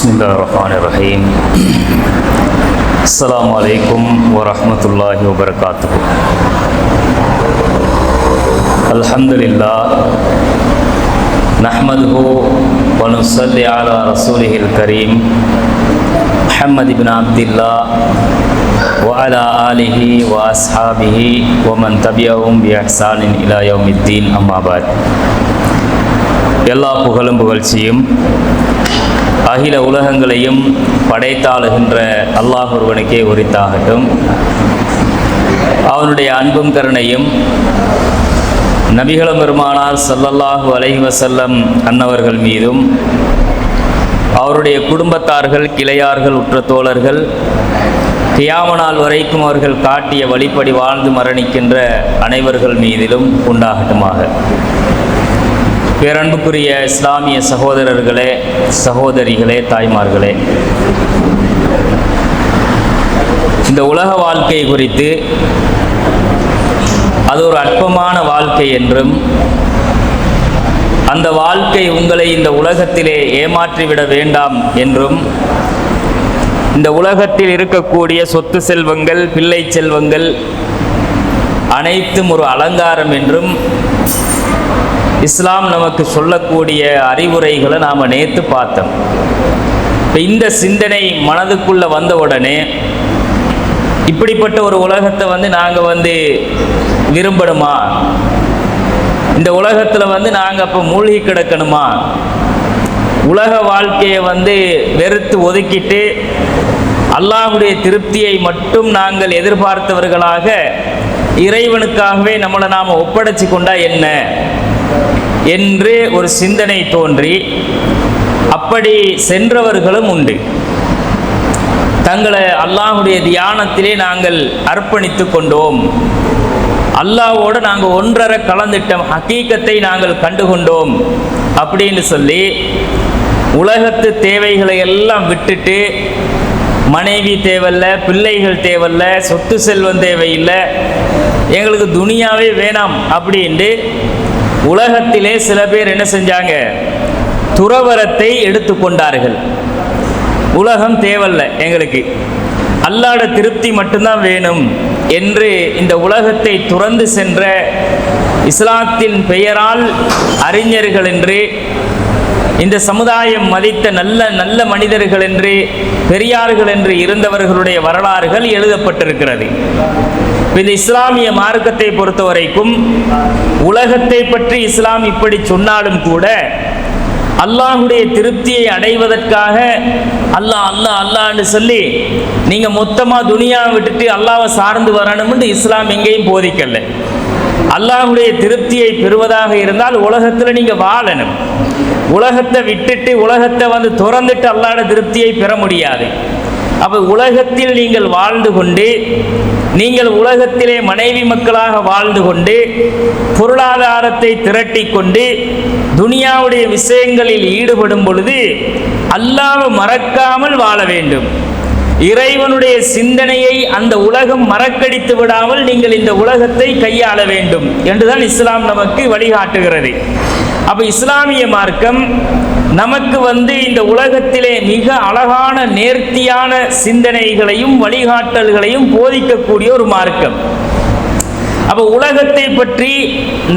Bismillahirrahmanirrahim. Assalamualaikum warahmatullahi wabarakatuh. Alhamdulillah. Nahmaduhu wa nusalli ala rasulihil karim Muhammad ibn Abdullah wa ala alihi wa ashabihi wa man tabi'ahum bi ihsanin ila yaumiddin, amma ba'd. எல்லா புகழும் புகழ்ச்சியும் அகில உலகங்களையும் படைத்தாளுகின்ற அல்லாஹ் ஒருவனுக்கே உரித்தாகட்டும். அவனுடைய அன்பும் கருணையும் நபிகளும் பெருமானார் ஸல்லல்லாஹு அலைஹி வஸல்லம் அன்னவர்கள் மீதும், அவருடைய குடும்பத்தார்கள், கிளையார்கள், உற்ற தோழர்கள், கியாம நாள் வரைக்கும் அவர்கள் காட்டிய வழிப்படி வாழ்ந்து மரணிக்கின்ற அனைவர்கள் மீதிலும் உண்டாகட்டுமாக. பேரன்புக்குரிய இஸ்லாமிய சகோதரர்களே, சகோதரிகளே, தாய்மார்களே, இந்த உலக வாழ்க்கை குறித்து அது ஒரு அற்பமான வாழ்க்கை என்றும், அந்த வாழ்க்கை உங்களை இந்த உலகத்திலே ஏமாற்றிவிட வேண்டாம் என்றும், இந்த உலகத்தில் இருக்கக்கூடிய சொத்து செல்வங்கள், பிள்ளை செல்வங்கள் அனைத்தும் ஒரு அலங்காரம் என்றும் இஸ்லாம் நமக்கு சொல்லக்கூடிய அறிவுரைகளை நாம் நேற்று பார்த்தோம். இப்போ இந்த சிந்தனை மனதுக்குள்ளே வந்த உடனே இப்படிப்பட்ட ஒரு உலகத்தை நாங்கள் விரும்பணுமா? இந்த உலகத்தில் நாங்கள் அப்போ மூழ்கி கிடக்கணுமா? உலக வாழ்க்கையை வெறுத்து ஒதுக்கிட்டு அல்லாஹ்வுடைய திருப்தியை மட்டும் நாங்கள் எதிர்பார்த்தவர்களாக இறைவனுக்காகவே நம்மளை நாம் ஒப்படைச்சு கொண்டா என்ன என்று ஒரு சிந்தனை தோன்றி, அப்படி சென்றவர்களும் உண்டு. தங்களை அல்லாஹ்வுடைய தியானத்திலே நாங்கள் அர்ப்பணித்து கொண்டோம், அல்லாஹ்வோடு நாங்கள் ஒன்றரை கலந்துட்டோம், ஹக்கீகத்தை நாங்கள் கண்டுகொண்டோம் அப்படின்னு சொல்லி உலகத்து தேவைகளை எல்லாம் விட்டுட்டு, மனைவி தேவையில்லை, பிள்ளைகள் தேவையில்லை, சொத்து செல்வம் தேவையில்லை, எங்களுக்கு துனியாவே வேணாம் அப்படின்ட்டு உலகத்திலே சில பேர் என்ன செஞ்சாங்க? துறவரத்தை எடுத்துக்கொண்டார்கள். உலகம் தேவையில்லை, எங்களுக்கு அல்லாஹ்வுடைய திருப்தி மட்டும்தான் வேணும் என்று இந்த உலகத்தை துறந்து சென்ற இஸ்லாத்தின் பெயரால் அறிஞர்கள் என்று, இந்த சமுதாயம் மதித்த நல்ல நல்ல மனிதர்கள் என்று, பெரியார்கள் என்று இருந்தவர்களுடைய வரலாறுகள் எழுதப்பட்டிருக்கிறது. இந்த இஸ்லாமிய மார்க்கத்தை பொறுத்த வரைக்கும் உலகத்தை பற்றி இஸ்லாம் இப்படி சொன்னாலும் கூட, அல்லாஹ்வுடைய திருப்தியை அடைவதற்காக அல்லாஹ் அல்லாஹ் அல்லாஹ்னு சொல்லி நீங்கள் மொத்தமாக துனியாவை விட்டுட்டு அல்லாஹ்வை சார்ந்து வரணும்னு இஸ்லாம் எங்கேயும் போதிக்கல. அல்லாஹ்வுடைய திருப்தியை பெறுவதாக இருந்தால் உலகத்தில் நீங்கள் வாழணும். உலகத்தை விட்டுட்டு உலகத்தை துறந்துட்டு அல்லாஹ்வுடைய திருப்தியை பெற முடியாது. அப்போ உலகத்தில் நீங்கள் வாழ்ந்து கொண்டு, நீங்கள் உலகத்திலே மனைவி மக்களாக வாழ்ந்து கொண்டு, பொருளாதாரத்தை திரட்டி கொண்டு துனியாவுடைய விஷயங்களில் ஈடுபடும் பொழுது அல்லாஹ்வை மறக்காமல் வாழ வேண்டும். இறைவனுடைய சிந்தனையை அந்த உலகம் மறக்கடித்து விடாமல் நீங்கள் இந்த உலகத்தை கையாள வேண்டும் என்றுதான் இஸ்லாம் நமக்கு வழிகாட்டுகிறது. அப்போ இஸ்லாமிய மார்க்கம் நமக்கு இந்த உலகத்திலே மிக அழகான நேர்த்தியான சிந்தனைகளையும் வழிகாட்டல்களையும் போதிக்கக்கூடிய ஒரு மார்க்கம். அப்போ உலகத்தை பற்றி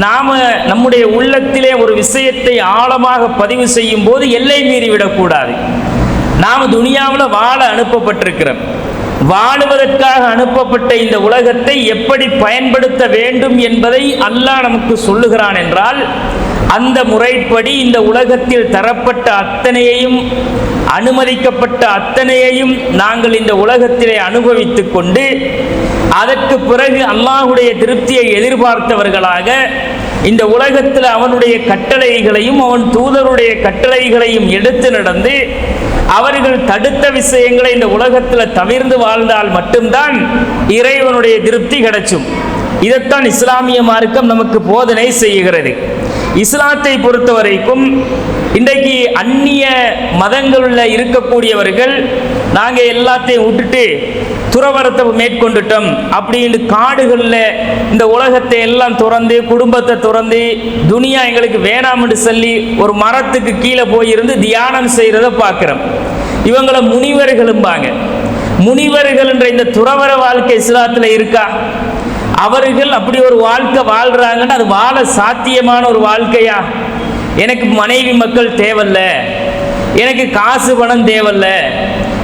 நாம் நம்முடைய உள்ளத்திலே ஒரு விஷயத்தை ஆழமாக பதிவு செய்யும் போது எல்லை மீறிவிடக்கூடாது. நாம் துனியாவில் வாழ அனுப்பப்பட்டிருக்கிறோம். வாழுவதற்காக அனுப்பப்பட்ட இந்த உலகத்தை எப்படி பயன்படுத்த வேண்டும் என்பதை அல்லாஹ் நமக்கு சொல்லுகிறான் என்றால், அந்த முறைப்படி இந்த உலகத்தில் தரப்பட்ட அத்தனையையும், அனுமதிக்கப்பட்ட அத்தனையையும் நாங்கள் இந்த உலகத்திலே அனுபவித்து கொண்டு, அதற்கு பிறகு அல்லாஹ்வுடைய திருப்தியை எதிர்பார்த்தவர்களாக இந்த உலகத்தில் அவனுடைய கட்டளைகளையும் அவன் தூதருடைய கட்டளைகளையும் எடுத்து நடந்து அவர்கள் தடுத்த விஷயங்களை இந்த உலகத்தில் தவிர்ந்து வாழ்ந்தால் மட்டும்தான் இறைவனுடைய திருப்தி கிடைச்சும். இதைத்தான் இஸ்லாமிய மார்க்கம் நமக்கு போதனை செய்கிறது. இஸ்லாத்தை பொறுத்த வரைக்கும் இன்றைக்கு அந்நிய மதங்களில் இருக்கக்கூடியவர்கள் நாங்கள் எல்லாத்தையும் விட்டுட்டு துறவரத்தை மேற்கொண்டுட்டோம் அப்படின்னு காடுகளில் இந்த உலகத்தை எல்லாம் துறந்து, குடும்பத்தை துறந்து, துனியா எங்களுக்கு வேணாம்னு சொல்லி ஒரு மரத்துக்கு கீழே போயிருந்து தியானம் செய்கிறத பார்க்குறோம். இவங்கள முனிவர்களும்பாங்க. முனிவர்கள் என்ற இந்த துறவற வாழ்க்கை இஸ்லாத்தில் இருக்கா? அவர்கள் அப்படி ஒரு வாழ்க்கை வாழ்றாங்கன்னா அது வாழ சாத்தியமான ஒரு வாழ்க்கையா? எனக்கு மனைவி மக்கள் தேவையில்ல, எனக்கு காசு பணம் தேவையில்ல,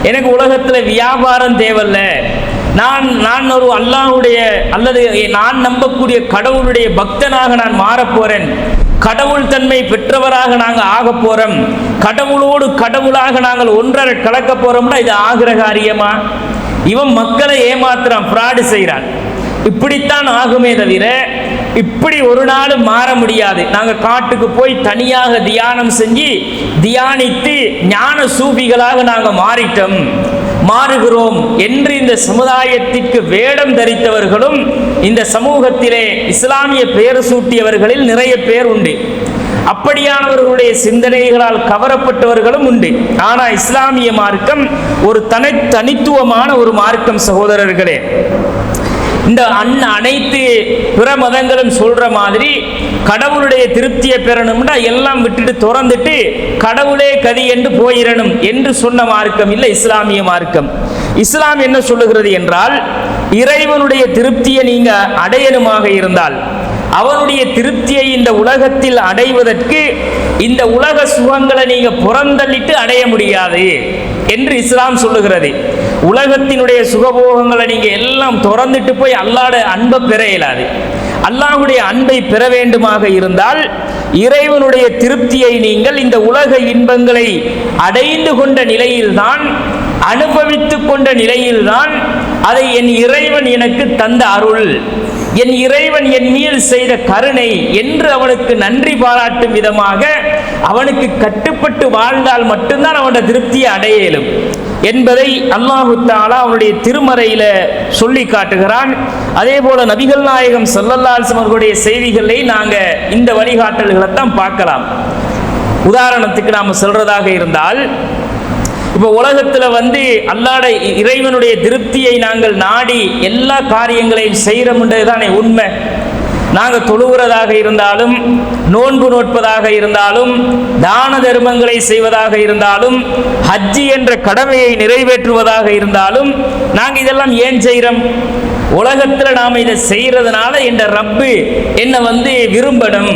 எனக்கு உலகத்தில் வியாபாரம் தேவையில்ல, நான் ஒரு அல்லாஹ்வுடைய அல்லது நான் நம்பக்கூடிய கடவுளுடைய பக்தனாக நான் மாறப்போறேன், கடவுள் தன்மை பெற்றவராக நாங்கள் ஆக போறோம், கடவுளோடு கடவுளாக நாங்கள் ஒன்றரை கலக்க போறோம்னா இது ஆகிற காரியமா? இவன் மக்களை ஏமாத்துறான், ஃப்ராடு செய்கிறான். இப்படித்தான் ஆகுமே தவிர இப்படி ஒரு நாளும் மாற முடியாது. நாங்கள் காட்டுக்கு போய் தனியாக தியானம் செஞ்சு தியானித்து ஞான சூபிகளாக நாங்கள் மாறுகிறோம் என்று இந்த சமுதாயத்திற்கு வேடம் தரித்தவர்களும் இந்த சமூகத்திலே இஸ்லாமிய பெயர் சூட்டியவர்களில் நிறைய பேர் உண்டு. அப்படியானவர்களுடைய சிந்தனைகளால் கவரப்பட்டவர்களும் உண்டு. ஆனால் இஸ்லாமிய மார்க்கம் ஒரு தனித்துவமான ஒரு மார்க்கம் சகோதரர்களே. இந்த அனைத்து பிற மதங்களும் சொல்ற மாதிரி கடவுளுடைய திருப்தியை பெறணும்னா எல்லாம் விட்டுட்டு துறந்துட்டு கடவுளே கதி என்று போயிடணும் என்று சொன்ன மார்க்கம் இல்லை இஸ்லாமிய மார்க்கம். இஸ்லாம் என்ன சொல்லுகிறது என்றால், இறைவனுடைய திருப்தியை நீங்க அடையணுமாக இருந்தால், அவனுடைய திருப்தியை இந்த உலகத்தில் அடைவதற்கு இந்த உலக சுகங்களை நீங்க புறந்தள்ளிட்டு அடைய முடியாது என்று இஸ்லாம் சொல்லுகிறது. உலகத்தினுடைய சுகபோகங்களை நீங்க எல்லாம் துறந்துட்டு போய் அல்லாஹ்வுடைய அன்பை பெற இயலாது. அல்லாஹ்வுடைய அன்பை பெற வேண்டுமாக இருந்தால் இறைவனுடைய திருப்தியை நீங்கள் இந்த உலக இன்பங்களை அடைந்து கொண்ட நிலையில்தான், அனுபவித்து கொண்ட நிலையில்தான் அதை என் இறைவன் எனக்கு தந்த அருள், என் இறைவன் என் மீது செய்த கருணை என்று அவனுக்கு நன்றி பாராட்டும் விதமாக அவனுக்கு கட்டுப்பட்டு வாழ்ந்தால் மட்டும்தான் அவனுடைய திருப்தியை அடைய இயலும் என்பதை அல்லாஹு தஆலா அவனுடைய திருமறையில சொல்லி காட்டுகிறான். அதே போல நபிகள் நாயகம் ஸல்லல்லாஹு அலைஹி வஸல்லம் அவர்களுடைய செய்திகளை நாங்க இந்த வழிகாட்டல்களை தான் பார்க்கலாம். உதாரணத்துக்கு நாம சொல்றதாக இருந்தால், இப்போ உலகத்தில் அல்லாஹ்வுடைய இறைவனுடைய திருப்தியை நாங்கள் நாடி எல்லா காரியங்களையும் செய்கிறோம்ன்றது தானே உண்மை. நாங்கள் தொழுகிறதாக இருந்தாலும், நோன்பு நோட்பதாக இருந்தாலும், தான தர்மங்களை செய்வதாக இருந்தாலும், ஹஜ்ஜி என்ற கடமையை நிறைவேற்றுவதாக இருந்தாலும் நாங்கள் இதெல்லாம் ஏன் செய்கிறோம்? உலகத்தில் நாம் இதை செய்கிறதுனால என்ற ரப்பு என்னை விரும்பணும்,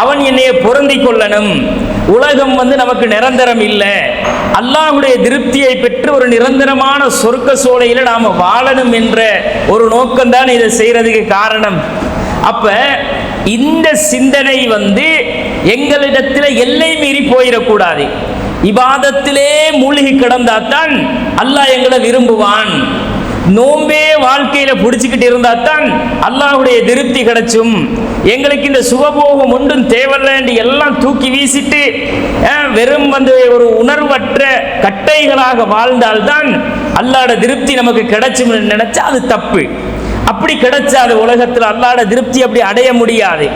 அவன் என்னைய பொருந்தி கொள்ளணும், உலகம் நமக்கு நிரந்தரம் இல்லை, அல்லாஹ்வுடைய திருப்தியை பெற்று ஒரு நிரந்தரமான சொர்க்க சோலையில் நாம் வாழணும் என்ற ஒரு நோக்கம்தான் இதை செய்யறதுக்கு காரணம். அப்ப இந்த சிந்தனை எங்களிடத்தில் எல்லை மீறி போயிடக்கூடாது. இபாதத்திலே மூழ்கி கிடந்தாத்தான் அல்லாஹ் எங்களை விரும்புவான். நோம்பே வாழ்க்கையில பிடிச்சுக்கிட்டு இருந்தா தான் அல்லாஹ்வுடைய திருப்தி கிடைச்சும். எங்களுக்கு இந்த சுகபோகம் ஒன்றும் தேவையில்லை என்று எல்லாம் தூக்கி வீசிட்டு வெறும் ஒரு உணர்வற்ற கட்டைகளாக வாழ்ந்தால்தான் அல்லாஹ்வுடைய திருப்தி நமக்கு கிடைச்சும் நினைச்சா அது தப்பு. அப்படி கிடைச்சாது உலகத்தில் அல்லாஹ்வுடைய திருப்தி அப்படி அடைய முடியாது.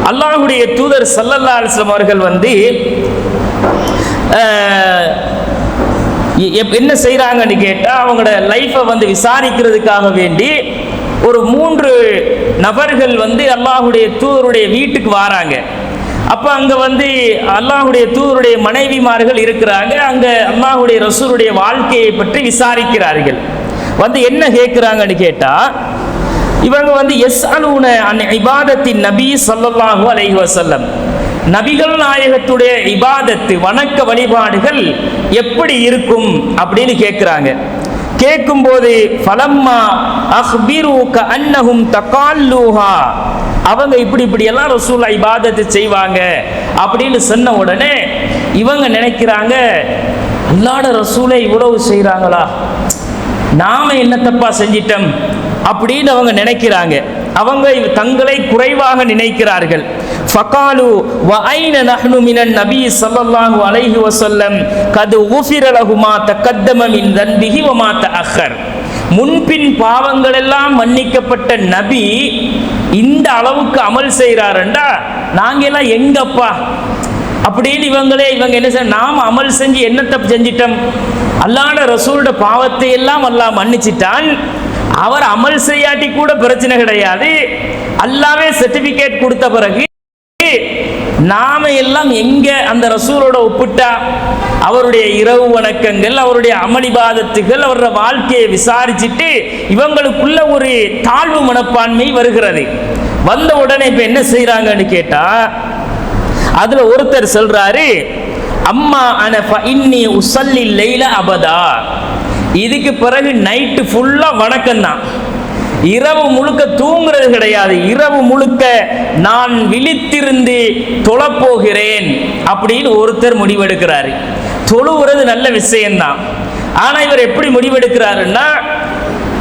அல்லாஹ்வுடைய தூதர் ஸல்லல்லாஹு அலைஹி வஸல்லம் அவர்கள் என்ன செய்கிறாங்கன்னு கேட்டால், அவங்களோட லைஃப்பை விசாரிக்கிறதுக்காக வேண்டி ஒரு 3 நபர்கள் அல்லாஹ்வுடைய தூதருடைய வீட்டுக்கு வராங்க. அப்போ அங்கே அல்லாஹ்வுடைய தூதருடைய மனைவிமார்கள் இருக்கிறாங்க. அங்கே அல்லாஹ்வுடைய ரசூலுடைய வாழ்க்கையை பற்றி விசாரிக்கிறார்கள். என்ன கேட்குறாங்கன்னு கேட்டால், இவங்க யஸ்அலூன அன் இபாதத்தின் நபி ஸல்லல்லாஹு அலைஹி வஸல்லம், நபிகள் நாயகத்துடைய இபாதத்து வணக்க வழிபாடுகள் எப்படி இருக்கும் அப்படின்னு கேட்குறாங்க. கேட்கும்போது ஃபலம்மா அஹ்பிருக அன்னஹும் தகால்லுஹா, அவங்க இப்படி எல்லாம் ரசூலுல்லாஹ் இபாதத்து செய்வாங்க அப்படின்னு சொன்ன உடனே இவங்க நினைக்கிறாங்க, அல்லாஹ்வுடைய ரசூலை இவ்வளவு செய்கிறாங்களா, நாம என்ன தப்பா செஞ்சிட்டோம் அப்படின்னு அவங்க நினைக்கிறாங்க. அவங்க தங்களை குறைவாக நினைக்கிறார்கள். ஃபகாலு வ ஐன நஹ்னு மினன் நபி ஸல்லல்லாஹு அலைஹி வஸல்லம் கத் குஃபிர லஹு மா தகத்தம மின் தன்பிஹி வ மா தஅக்கர், முன்பின் பாவங்கள் எல்லாம் மன்னிக்கப்பட்ட நபி இந்த அளவுக்கு அமல் செய்கிறாருண்டா நாங்க எல்லாம் எங்கப்பா அப்படின்னு இவங்க என்ன செய்ய, நாம் அமல் செஞ்சு என்ன தப்பு செஞ்சிட்டோம், அல்லாஹ்வுடைய ரசூலுடைய பாவத்தை எல்லாம் அல்லாஹ் மன்னிச்சிட்டான், அவர் அமல் செய்யாட்டி கூட பிரச்சனை கிடையாது, அல்லாஹ்வே சர்டிபிகேட் கொடுத்த பிறகு நாம எல்லாம் எங்க அந்த ரசூலோட ஒப்பிட்டா அவருடைய இரவு வணக்கங்கள், அவருடைய அமளிபாதத்துகள், அவருடைய வாழ்க்கையை விசாரிச்சுட்டு இவங்களுக்குள்ள ஒரு தாழ்வு மனப்பான்மை வருகிறது. வந்த உடனே இப்ப என்ன செய்யறாங்கன்னு கேட்டா, அதுல ஒருத்தர் சொல்றாரு, அம்மா அனஃப இன்னி உஸல்லி லைல அபதா. இதுக்கு பிறகு நைட்டு ஃபுல்லா வணக்கம் தான், இரவு முழுக்க தூங்குறது கிடையாது, இரவு முழுக்க நான் விழித்திருந்து தொழப்போகிறேன் அப்படின்னு ஒருத்தர் முடிவெடுக்கிறாரு. தொழுகிறது நல்ல விஷயம்தான். ஆனா இவர் எப்படி முடிவெடுக்கிறாருன்னா,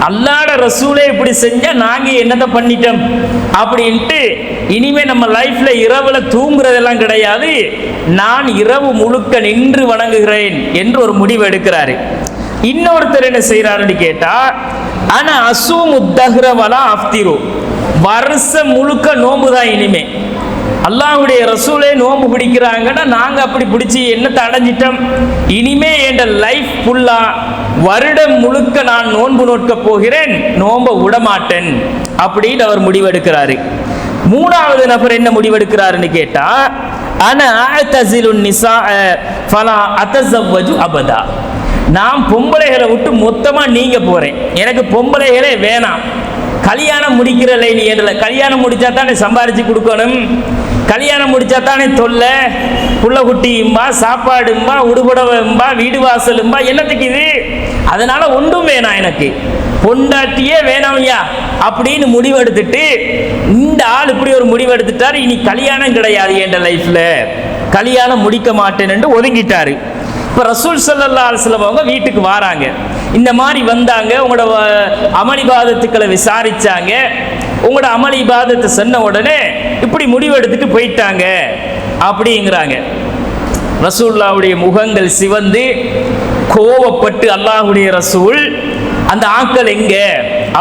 அல்லாஹ்வுடைய ரசூலே இப்படி செஞ்சா நாங்க என்னத்தை பண்ணிட்டோம் அப்படின்ட்டு இனிமே நம்ம லைஃப்ல இரவுல தூங்குறதெல்லாம் கிடையாது, நான் இரவு முழுக்க நின்று வணங்குகிறேன் என்று ஒரு முடிவு எடுக்கிறாரு. இன்னொருத்தர் என்ன செய்யறாருன்னு கேட்டா, ஆனா அசூமுத்தஹ்ரவலா அஃப்திரு, வருஷம் முழுக்க நோன்பு தான் இனிமே. அல்லாஹ்வுடைய ரசூலே நோன்பு பிடிக்கிறாங்கன்னா நாங்க அப்படி பிடிச்சி என்னத்தை அடைஞ்சிட்டோம், இனிமே என் லைஃப் ஃபுல்லா வருடம் முழுக்க நான் நோன்பு நோட்க போகிறேன், நோன்பை விடமாட்டேன் அப்படின்னு அவர் முடிவெடுக்கிறாரு. மூணாவது நபர் என்ன முடிவெடுக்கிறாருன்னு கேட்டா, ஆனா அஅ்தஸிலுன் நிஸா ஃபலா அத்தஸவ்வஜு அபதா, நான் பொம்பளைகளை விட்டு மொத்தமா நீங்க போறேன், எனக்கு பொம்பளைகளே வேணாம், கல்யாணம் முடிக்கிறல்ல நீ என்ற, கல்யாணம் முடிச்சா தானே சம்பாரிச்சு கொடுக்கணும், கல்யாணம் முடிச்சா தானே தொல்லை, புள்ள குட்டியும்பா, சாப்பாடும்பா, உடுபடவம்பா, வீடு வாசலும்பா, என்னத்துக்கு இது, அதனால ஒன்றும் வேணாம், எனக்கு பொண்டாட்டியே வேணாம்யா அப்படின்னு முடிவெடுத்துட்டு, இந்த ஆள் இப்படி ஒரு முடிவெடுத்துட்டாரு, இனி கல்யாணம் கிடையாது என்ற லைஃப்ல, கல்யாணம் முடிக்க மாட்டேன் என்று ஒதுங்கிட்டாரு. இப்போ ரசூல் ஸல்லல்லாஹு அலைஹி வஸல்லம் அவங்க வீட்டுக்கு வராங்க. இந்த மாதிரி வந்தாங்க, உங்களோட அமல் இபாதத்துக்களை விசாரிச்சாங்க, உங்களோட அமல் இபாதத்தை சொன்ன உடனே இப்படி முடிவெடுத்துட்டு போயிட்டாங்க அப்படிங்கிறாங்க. ரசூலுல்லாஹ்வுடைய முகங்கள் சிவந்து கோபப்பட்டு, அல்லாஹ்வுடைய ரசூல் அந்த ஆட்கள் எங்க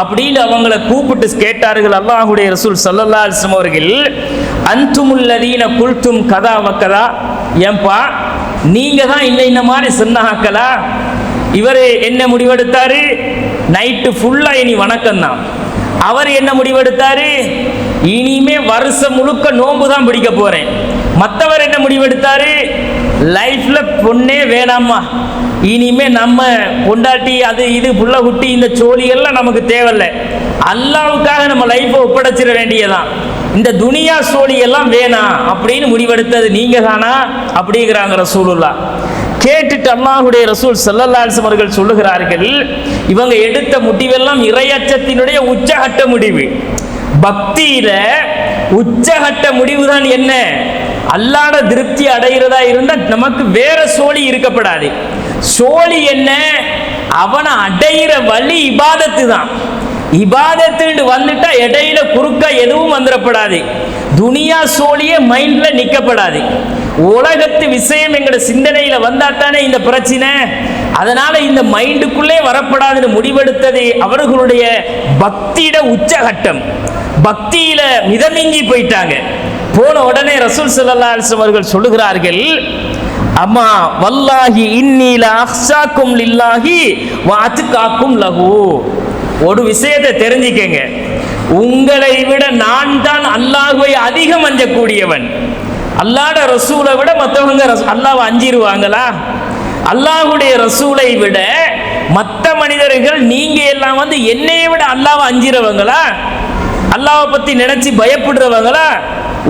அப்படின்னு அவங்கள கூப்பிட்டு கேட்டார்கள். அல்லாஹ்வுடைய ரசூல் ஸல்லல்லாஹு அலைஹி வஸல்லம் அவர்கள், அன்துமுல்லதீன குல்தும் கதா வக்கதா, ஏன்பா நீங்க தான் இந்த மாதிரி சொன்னாங்களா, இவர் என்ன முடிவெடுத்தாரு, நைட்டு ஃபுல்லா இனி வணக்கம் தான். அவர் என்ன முடிவெடுத்தாரு, இனிமே வருஷம் முழுக்க நோன்பு தான் பிடிக்க போறேன். மற்றவர் என்ன முடிவெடுத்தாரு, லைஃப்ல பொண்ணே வேணாமா, இனிமே நம்ம பொண்டாட்டி அது இது புள்ள குட்டி இந்த சோழிகள்லாம் நமக்கு தேவையில்லை, அல்லாஹ்வுக்காக நம்ம லைஃப்பை ஒப்படைச்சிட வேண்டியதான், இந்த துனியா சோழி எல்லாம் வேணாம் அப்படின்னு முடிவெடுத்தது நீங்க தானா அப்படிங்கிறாங்க ரசூலுல்லாஹ். கேட்டுட்டு அல்லாஹ்வுடைய ரசூல் ஸல்லல்லாஹு அலைஹி வஸல்லம் அவர்கள் சொல்லுகிறார்கள், இவங்க எடுத்த முடிவெல்லாம் இறையச்சத்தினுடைய உச்சகட்ட முடிவு. பக்தியில உச்சகட்ட முடிவு தான் என்ன, அல்லாஹ்ட திருப்தி அடைகிறதா இருந்தா நமக்கு வேற சோழி இருக்கப்படாது. சோழி என்ன, அவனை அடைகிற வழி இபாதத்து தான். இபாதத்து வந்துட்டா இடையில குறுக்க எதுவும் வந்துடப்படாது, துனியா சோழியே மைண்ட்ல நிக்கப்படாது, உலகத்து விஷயம் எங்கட சிந்தனையில வந்தாத்தானே இந்த பிரச்சனை, அதனால இந்த மைண்டுக்குள்ளே வரப்படாதுன்னு முடிவெடுத்தது அவர்களுடைய பக்தியிட உச்சகட்டம். பக்தியில மிதமிஞ்சி போயிட்டாங்க. போன உடனே ரசூல் ஸல்லல்லாஹு அலைஹி வஸல்லம் அவர்கள் சொல்லுகிறார்கள், அம்மா வல்லாஹி இன்னி லா அக்ஸாக்கும் லில்லாஹி வ அத்காக்கும் லஹு, ஒரு விஷயத்தை தெரிஞ்சுக்கங்க, உங்களை விட நான் தான் அல்லாஹ்வை அதிகம் அஞ்சக்கூடியவன். அல்லாஹ்வுடைய ரசூலை விட மற்றவங்க அல்லாஹ்வை அஞ்சிருவாங்களா? அல்லாஹ்வுடைய ரசூலை விட மற்ற மனிதர்கள் நீங்க எல்லாம் என்னையை விட அல்லாஹ்வை அஞ்சிரவங்களா? அல்லாஹ்வை பத்தி நினைச்சு பயப்படுறவங்களா?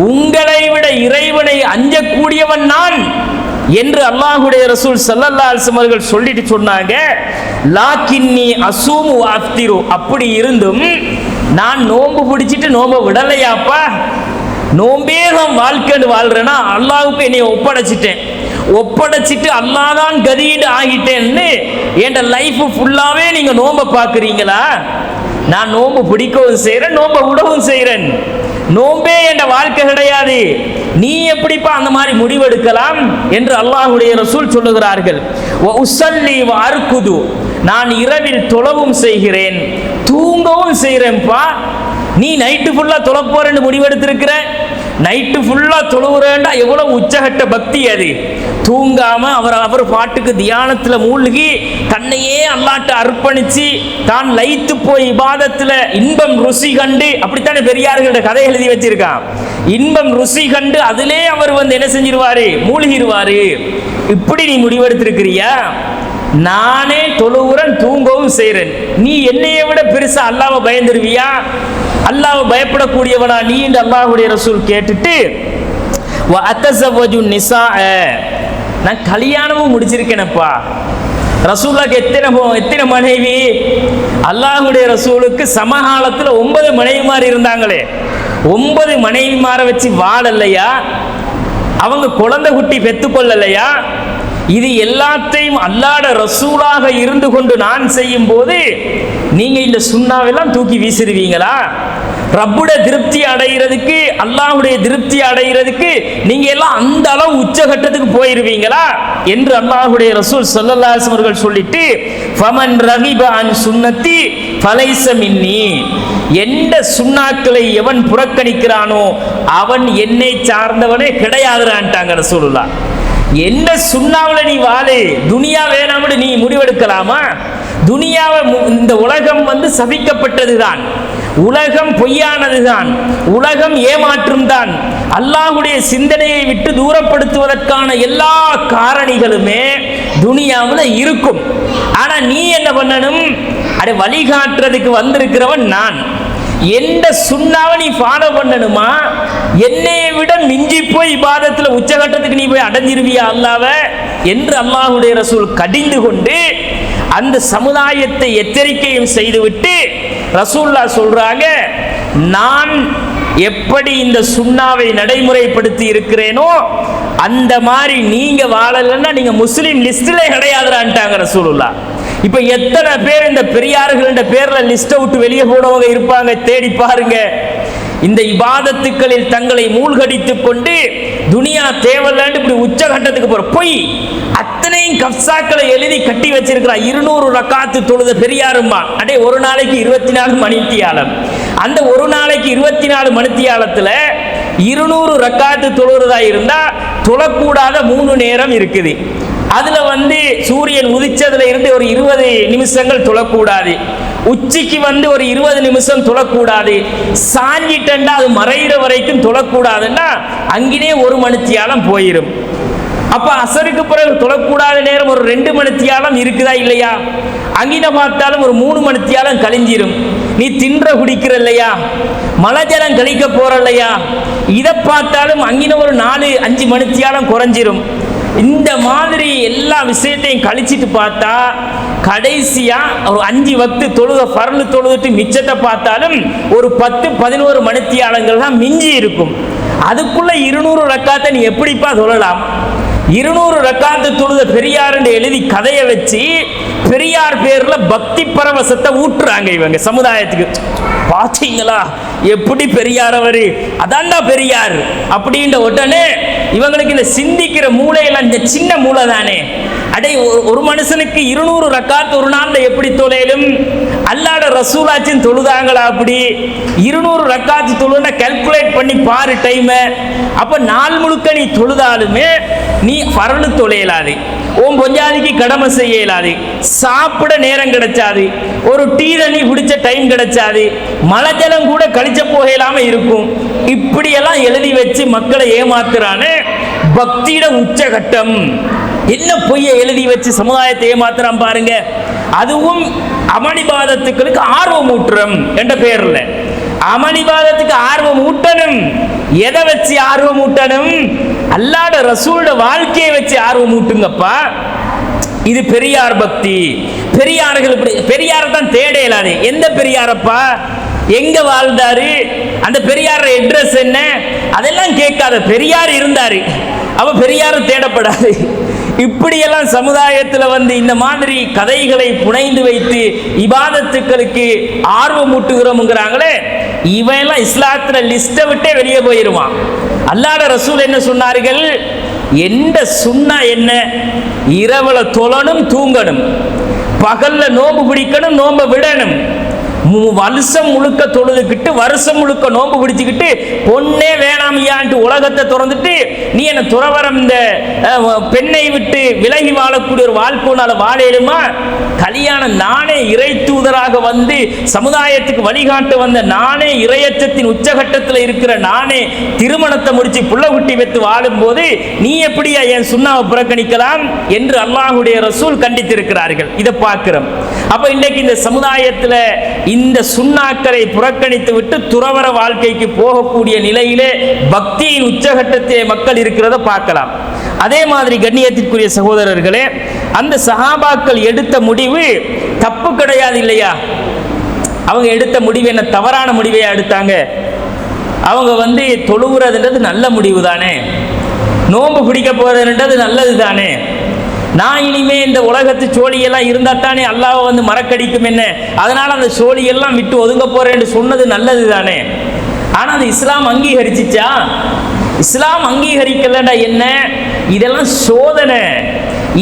உங்களை விட இறைவனை அஞ்சக்கூடியவன் நான் என்று அல்லாஹ்வுடைய ரசூல் ஸல்லல்லாஹு அலைஹி வஸல்லம் அவர்கள் சொல்லிட்டு சொன்னாங்க. லாக்கின்னி அசூமு அஃப்திரு, அப்படி இருந்தும் நான் நோன்பு பிடிச்சிட்டு நோன்பை விடலையாப்பா, நோம்பே தான் வாழ்க்கைன்னு வாழ்றேன்னா அல்லாஹ்வுக்கு என்னை ஒப்படைச்சிட்டு அல்லாஹ் தான் கதின்னு ஆகிட்டேன்னு என் லைஃப் ஃபுல்லாவே நீங்க நோன்பை பார்க்குறீங்களா? நான் நோன்பு பிடிக்கவும் செய்கிறேன், நோன்பை விடவும் செய்கிறேன், நோம்பே என்ற வாழ்க்கை கிடையாது, நீ எப்படிப்பா அந்த மாதிரி முடிவெடுக்கலாம் என்று அல்லாஹ்வுடைய ரசூல் சொல்லுகிறார்கள். உஸல்லி வ அர்குது, நான் இரவில் தொழவும் செய்கிறேன் தூங்கவும் செய்கிறேன்ப்பா, நீ நைட்டு ஃபுல்லா தொழ போறேன்னு முடிவெடுத்திருக்கிற, நைட்டு ஃபுல்லாக தொழுகிறேன்டா எவ்வளோ உச்சகட்ட பக்தி அது. தூங்காமல் அவர் பாட்டுக்கு தியானத்தில் மூழ்கி தன்னையே அல்லாட்ட அர்ப்பணித்து தான் லயித்து போய் இபாதத்தில் இன்பம் ருசி கண்டு, அப்படித்தானே பெரியார்களோட கதை எழுதி வச்சிருக்கான். இன்பம் ருசி கண்டு அதிலே அவர் என்ன செஞ்சிருவாரு, மூழ்கிடுவாரு. இப்படி நீ முடிவெடுத்திருக்கிறியா? நானே தொழுகிறேன் தூங்கவும் செய்கிறேன், நீ என்னையை விட பெருசா அல்லாஹ்வை பயந்துருவியா? அல்லாஹ்வை பயப்படக்கூடியவனா நீ என்று அல்லாஹ்வுடைய ரசூல் கேட்டுட்டு, நான் கல்யாணமும் முடிச்சிருக்கேனப்பா. ரசூலுக்கு எத்தனை மனைவி? அல்லாஹ்வுடைய ரசூலுக்கு சமகாலத்தில் 9 மனைவிமார் இருந்தாங்களே. 9 மனைவிமாரை வச்சு வாழலையா? அவங்க குழந்தை குட்டி பெத்துக்கொள்ளலையா? இது எல்லாத்தையும் அல்லாஹ்வுடைய ரசூலாக இருந்து கொண்டு நான் செய்யும் போது நீங்க இந்த சுன்னாவெல்லாம் தூக்கி வீசிடுவீங்களா? ரப்புடைய திருப்தி அடைகிறதுக்கு, அல்லாஹ்வுடைய திருப்தி அடைகிறதுக்கு நீங்க எல்லாம் அந்த அளவு உச்சகட்டத்துக்கு போயிருவீங்களா என்று அல்லாஹ்வுடைய ரசூல் ஸல்லல்லாஹு அலைஹி வஸல்லம் அவர்கள் சொல்லிட்டு, ஃபமன் ரகிப அன் சுன்னத்தி ஃபலைஸ மின்னி, எந்த சுன்னாக்களை எவன் புறக்கணிக்கிறானோ அவன் என்னை சார்ந்தவனே கிடையாதுறான்ட்டாங்க ரசூலுல்லாஹ். என்ன சுன்னாவில் நீ வாழு, துனியா வேணாம்னு நீ முடிவெடுக்கலாமா? துனியாவை, இந்த உலகம் சபிக்கப்பட்டதுதான், உலகம் பொய்யானதுதான், உலகம் ஏமாற்றும் தான், அல்லாஹ்வுடைய சிந்தனையை விட்டு தூரப்படுத்துவதற்கான எல்லா காரணிகளுமே துனியாவில் இருக்கும். ஆனா நீ என்ன பண்ணணும்? அதை வழிகாட்டுறதுக்கு வந்திருக்கிறவன் நான். எந்த சுன்னாவை நீ ஃபாலோ பண்ணணுமா? என்னையை விட மிஞ்சி போய் இபாதத்தில் உச்சகட்டத்துக்கு நீ போய் அடைஞ்சிருவியா அல்லாஹ்வை என்று அல்லாஹ்வுடைய ரசூல் கடிந்து கொண்டு அந்த சமுதாயத்தை எச்சரிக்கையும் செய்துவிட்டு ரசூலுல்லாஹ் சொல்றாங்க, நான் எப்படி இந்த சுன்னாவை நடைமுறைப்படுத்தி இருக்கிறேனோ அந்த மாதிரி நீங்க வாழலைன்னா நீங்க முஸ்லிம் லிஸ்டிலே கிடையாதுறான்ட்டாங்க ரசூலுல்லாஹ். இப்ப எத்தனை பேர் இந்த பெரியார்கள் பேர்ல லிஸ்ட் விட்டு வெளியே போனவங்க இருப்பாங்க, தேடி பாருங்க. இந்த இபாதத்துக்களில் தங்களை மூழ்கடித்துக் கொண்டு துனியா தேவையில்லாண்டு இப்படி உச்சகட்டத்துக்கு போற பொய் அத்தனையும் கப்சாக்களை எழுதி கட்டி வச்சிருக்கிறார். 200 ரக்காத்து தொழுத பெரியாருமா, அடே ஒரு நாளைக்கு 24 மணித்தியாலம். அந்த ஒரு நாளைக்கு 24 மணித்தியாலத்துல 200 ரக்காத்து தொழுறதா இருந்தா தொழக்கூடாத 3 நேரம் இருக்குது. அதுல சூரியன் உதிச்சதுல இருந்து ஒரு 20 நிமிஷங்கள் தொழக்கூடாது, உச்சிக்கு ஒரு 20 நிமிஷம் தொழக்கூடாது, சாஞ்சிட்டா அது மறைகிற வரைக்கும் தொழக்கூடாதுன்னா அங்கினே 1 மணித்தியாலம் போயிடும். அப்ப அசருக்கு பிறகு தொழக்கூடாத நேரம் ஒரு 2 மணித்தியாலம் இருக்குதா இல்லையா? அங்கின பார்த்தாலும் ஒரு 3 மணித்தியாலம் கழிஞ்சிரும். நீ தின்ற குடிக்கிற இல்லையா, மலஜலம் கழிக்க போற இல்லையா, இதை பார்த்தாலும் அங்கின ஒரு 4-5 மணித்தியாலம் குறைஞ்சிரும். இந்த மாதிரி எல்லா விஷயத்தையும் கழிச்சிட்டு பார்த்தா கடைசியா ஒரு 5 வக்து தொழுத ஃபர்லு தொழுதுட்டு மிச்சத்தை பார்த்தாலும் ஒரு 10-11 மணித்தியாலங்கள் தான் மிஞ்சி இருக்கும். அதுக்குள்ள 200 ரக்காத்தை நீ எப்படிப்பா தொழலாம்? 200 ரக்காத்து தொழுத பெரியார் என்று எழுதி கதையை வச்சு பெரியார் பேர்ல பக்தி பரவசத்தை ஊட்டுறாங்க இவங்க சமுதாயத்துக்கு. பாத்தீங்களா எப்படி பெரியார் அவரு, அதான்டா பெரியார் அப்படின்ற உடனே இவங்களுக்கு இந்த சிந்திக்கிற மூளையெல்லாம் இந்த சின்ன மூளை தானே. அடே ஒரு மனுஷனுக்கு 200 ரக்காத் ஒரு நாள்ல எப்படி தொழையிலும்? அல்லாஹ்வுடைய ரசூலாச்சின் தொழுதாங்களா? அப்படி 200 ரக்காத்து தொழுனா கால்குலேட் பண்ணி பாரு டைம். அப்ப நாள் முழுக்க நீ தொழுதாலுமே நீ ஃபர்லு தொழையலாது, உன் பொஞ்சாதிக்கு கடமை செய்ய இயலாது, சாப்பிட நேரம் கிடைச்சாது, ஒரு டீ தண்ணி குடிச்ச டைம் கிடைச்சாது, மலஜலம் கூட கழிச்ச போகலாம இருக்கும். இப்படியெல்லாம் எழுதி வச்சு மக்களை ஏமாத்துறானே பக்தியிட உச்சகட்டம். என்ன பொய்ய எழுதி வச்சு சமுதாயத்தை ஏமாத்துறான் பாருங்க. அதுவும் அமளிபாதத்துக்களுக்கு ஆர்வம் ஊட்டுறோம் என்ற பெயர்ல. அமளிபாதத்துக்கு ஆர்வம் ஊட்டணும். எதை வச்சு ஆர்வம் ஊட்டணும்? அல்லாஹ்வுடைய ரசூலுடைய வாழ்க்கையை வச்சு ஆர்வம் ஊட்டுங்கப்பா. இது பெரியார் பக்தி. பெரியார்கள் பெரியாரை தான் தேட இயலாது. எந்த பெரியாரப்பா, எங்க வாழ்ந்தாரு, அந்த பெரியார் அட்ரஸ் என்ன, அதெல்லாம் கேட்காத. பெரியார் இருந்தாரு, அவ பெரியார் தேடப்படாது. இப்படியெல்லாம் சமுதாயத்தில் இந்த மாதிரி கதைகளை புனைந்து வைத்து இபாதத்துக்களுக்கு ஆர்வம் ஊட்டுகிறோம்ங்கிறாங்களே, இவெல்லாம் இஸ்லாத்துல லிஸ்ட்டை விட்டே வெளியே போயிருவான். அல்லாஹ்வுடைய ரசூல் என்ன சொன்னார்கள்? எந்த சுன்னா என்ன? இரவுல தொழணும், தூங்கணும், பகல்ல நோம்பு பிடிக்கணும், நோம்ப விடணும், வருஷம் முழுக்க தொழுதுகிட்டு வருஷம் முழுக்க நோன்பு பிடிச்சுக்கிட்டு பொண்ணே வேணாமியான்ட்டு உலகத்தை திறந்துட்டு நீ என்ன துறவரம் இந்த பெண்ணை விட்டு விலகி வாழக்கூடிய ஒரு வாழ்க்கைனால வாழையிடுமா? கல்யாணம் நானே இறை தூதராக வந்து சமுதாயத்துக்கு வழிகாட்டு வந்த நானே, இறையச்சத்தின் உச்சகட்டத்தில் இருக்கிற நானே, திருமணத்தை முடிச்சு புள்ள குட்டி வைத்து வாழும் போது நீ எப்படியா என் சுன்னாவை புறக்கணிக்கலாம் என்று அல்லாஹ்வுடைய ரசூல் கண்டித்திருக்கிறார்கள். இதை பார்க்கிறோம். அப்ப இன்றைக்கு இந்த சமுதாயத்தில் இந்த சுன்னாக்களை புறக்கணித்து விட்டு துறவர வாழ்க்கைக்கு போகக்கூடிய நிலையிலே பக்தியின் உச்சகட்டத்திலே மக்கள் இருக்கிறத பார்க்கலாம். அதே மாதிரி கண்ணியத்திற்குரிய சகோதரர்களே, அந்த சஹாபாக்கள் எடுத்த முடிவு தப்பு கிடையாது இல்லையா? அவங்க எடுத்த முடிவு என்ன தவறான முடிவையா எடுத்தாங்க? அவங்க வந்து தொழுகிறதுன்றது நல்ல முடிவு தானே, நோன்பு பிடிக்க போறதுன்றது நல்லது தானே, நான் இனிமே இந்த உலகத்து சோழியெல்லாம் இருந்தா தானே அல்லாஹ் வந்து மறக்கடிக்கும் என்ன, அதனால அந்த சோழியெல்லாம் விட்டு ஒதுங்க போறேன்னு சொன்னது நல்லது தானே. ஆனா அது இஸ்லாம் அங்கீகரிச்சிச்சா? இஸ்லாம் அங்கீகரிக்கலடா என்ன? இதெல்லாம் சோதனை.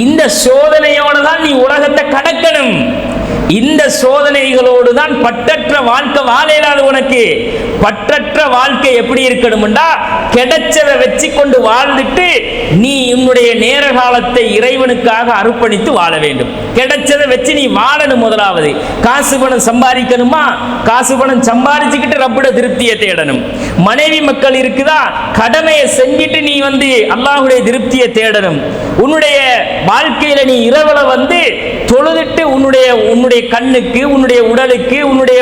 இந்த சோதனையோட தான் நீ உலகத்தை கடக்கணும். இந்த சோதனைகளோடு தான் பற்றற்ற வாழ்க்கை வாழலாது. உனக்கு பற்றற்ற வாழ்க்கை எப்படி இருக்கணும்டா, கிடைச்சதை வச்சு கொண்டு வாழ்ந்துட்டு நீ உன்னுடைய நேர காலத்தை இறைவனுக்காக அர்ப்பணித்து வாழ வேண்டும். கிடைச்சதை வச்சு நீ வாழணும். முதலாவது காசு பணம் சம்பாதிக்கணுமா, காசு பணம் சம்பாதிச்சுக்கிட்டு ரப்புட திருப்தியை தேடணும். மனைவி மக்கள் இருக்குதா, கடமையை செஞ்சுட்டு நீ வந்து அல்லாஹ்வுடைய திருப்தியை தேடணும். உன்னுடைய வாழ்க்கையில நீ இரவுல வந்து தொழுதுட்டு உன்னுடைய கண்ணுக்கு, உன்னுடைய உடலுக்கு, உன்னுடைய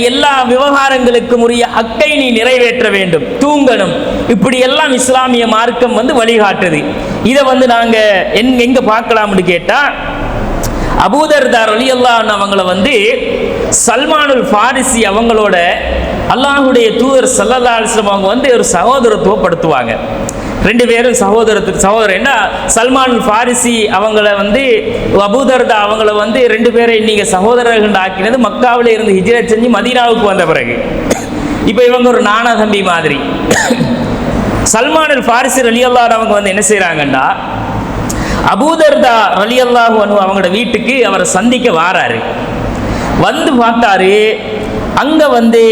எல்லா விவகாரங்களுக்கும் உரிய ஹக்கை நீ நிறைவேற்ற வேண்டும். தூங்கணும். இப்படி எல்லாம் இஸ்லாமிய மார்க்கம் வந்து வழிகாட்டுது. இதை வந்து நாங்க எங்க பார்க்கலாம்னு கேட்டா, அபூதர்தா ரலியல்லாஹு அன்ஹு அவங்கள வந்து சல்மானுல் ஃபாரிசி அவங்களோட அல்லாஹ்வுடைய தூதர் ஸல்லல்லாஹு அலைஹி வஸல்லம் அவங்க வந்து ஒரு சகோதரத்துவப்படுத்துவாங்க. ரெண்டு பேரும் சகோதரன். சல்மான் ஃபாரிசி அவங்கள வந்து அபூதர்தா அவங்கள வந்து ரெண்டு பேரை நீங்க சகோதரர்கள் ஆக்கினது மக்காவில் இருந்து ஹிஜ்ரத் செஞ்சு மதீனாவுக்கு வந்த பிறகு. இப்போ இவங்க ஒரு நானா தம்பி மாதிரி. சல்மான் ஃபாரிசி ரலியல்லாஹு அன்ஹு அவங்க வந்து என்ன செய்யறாங்கன்னா, அபூதர்தா ரலியல்லாஹு அன்ஹு அவங்களோட வீட்டுக்கு அவரை சந்திக்க வாராரு. வந்து பார்த்தாரு, அங்க வந்து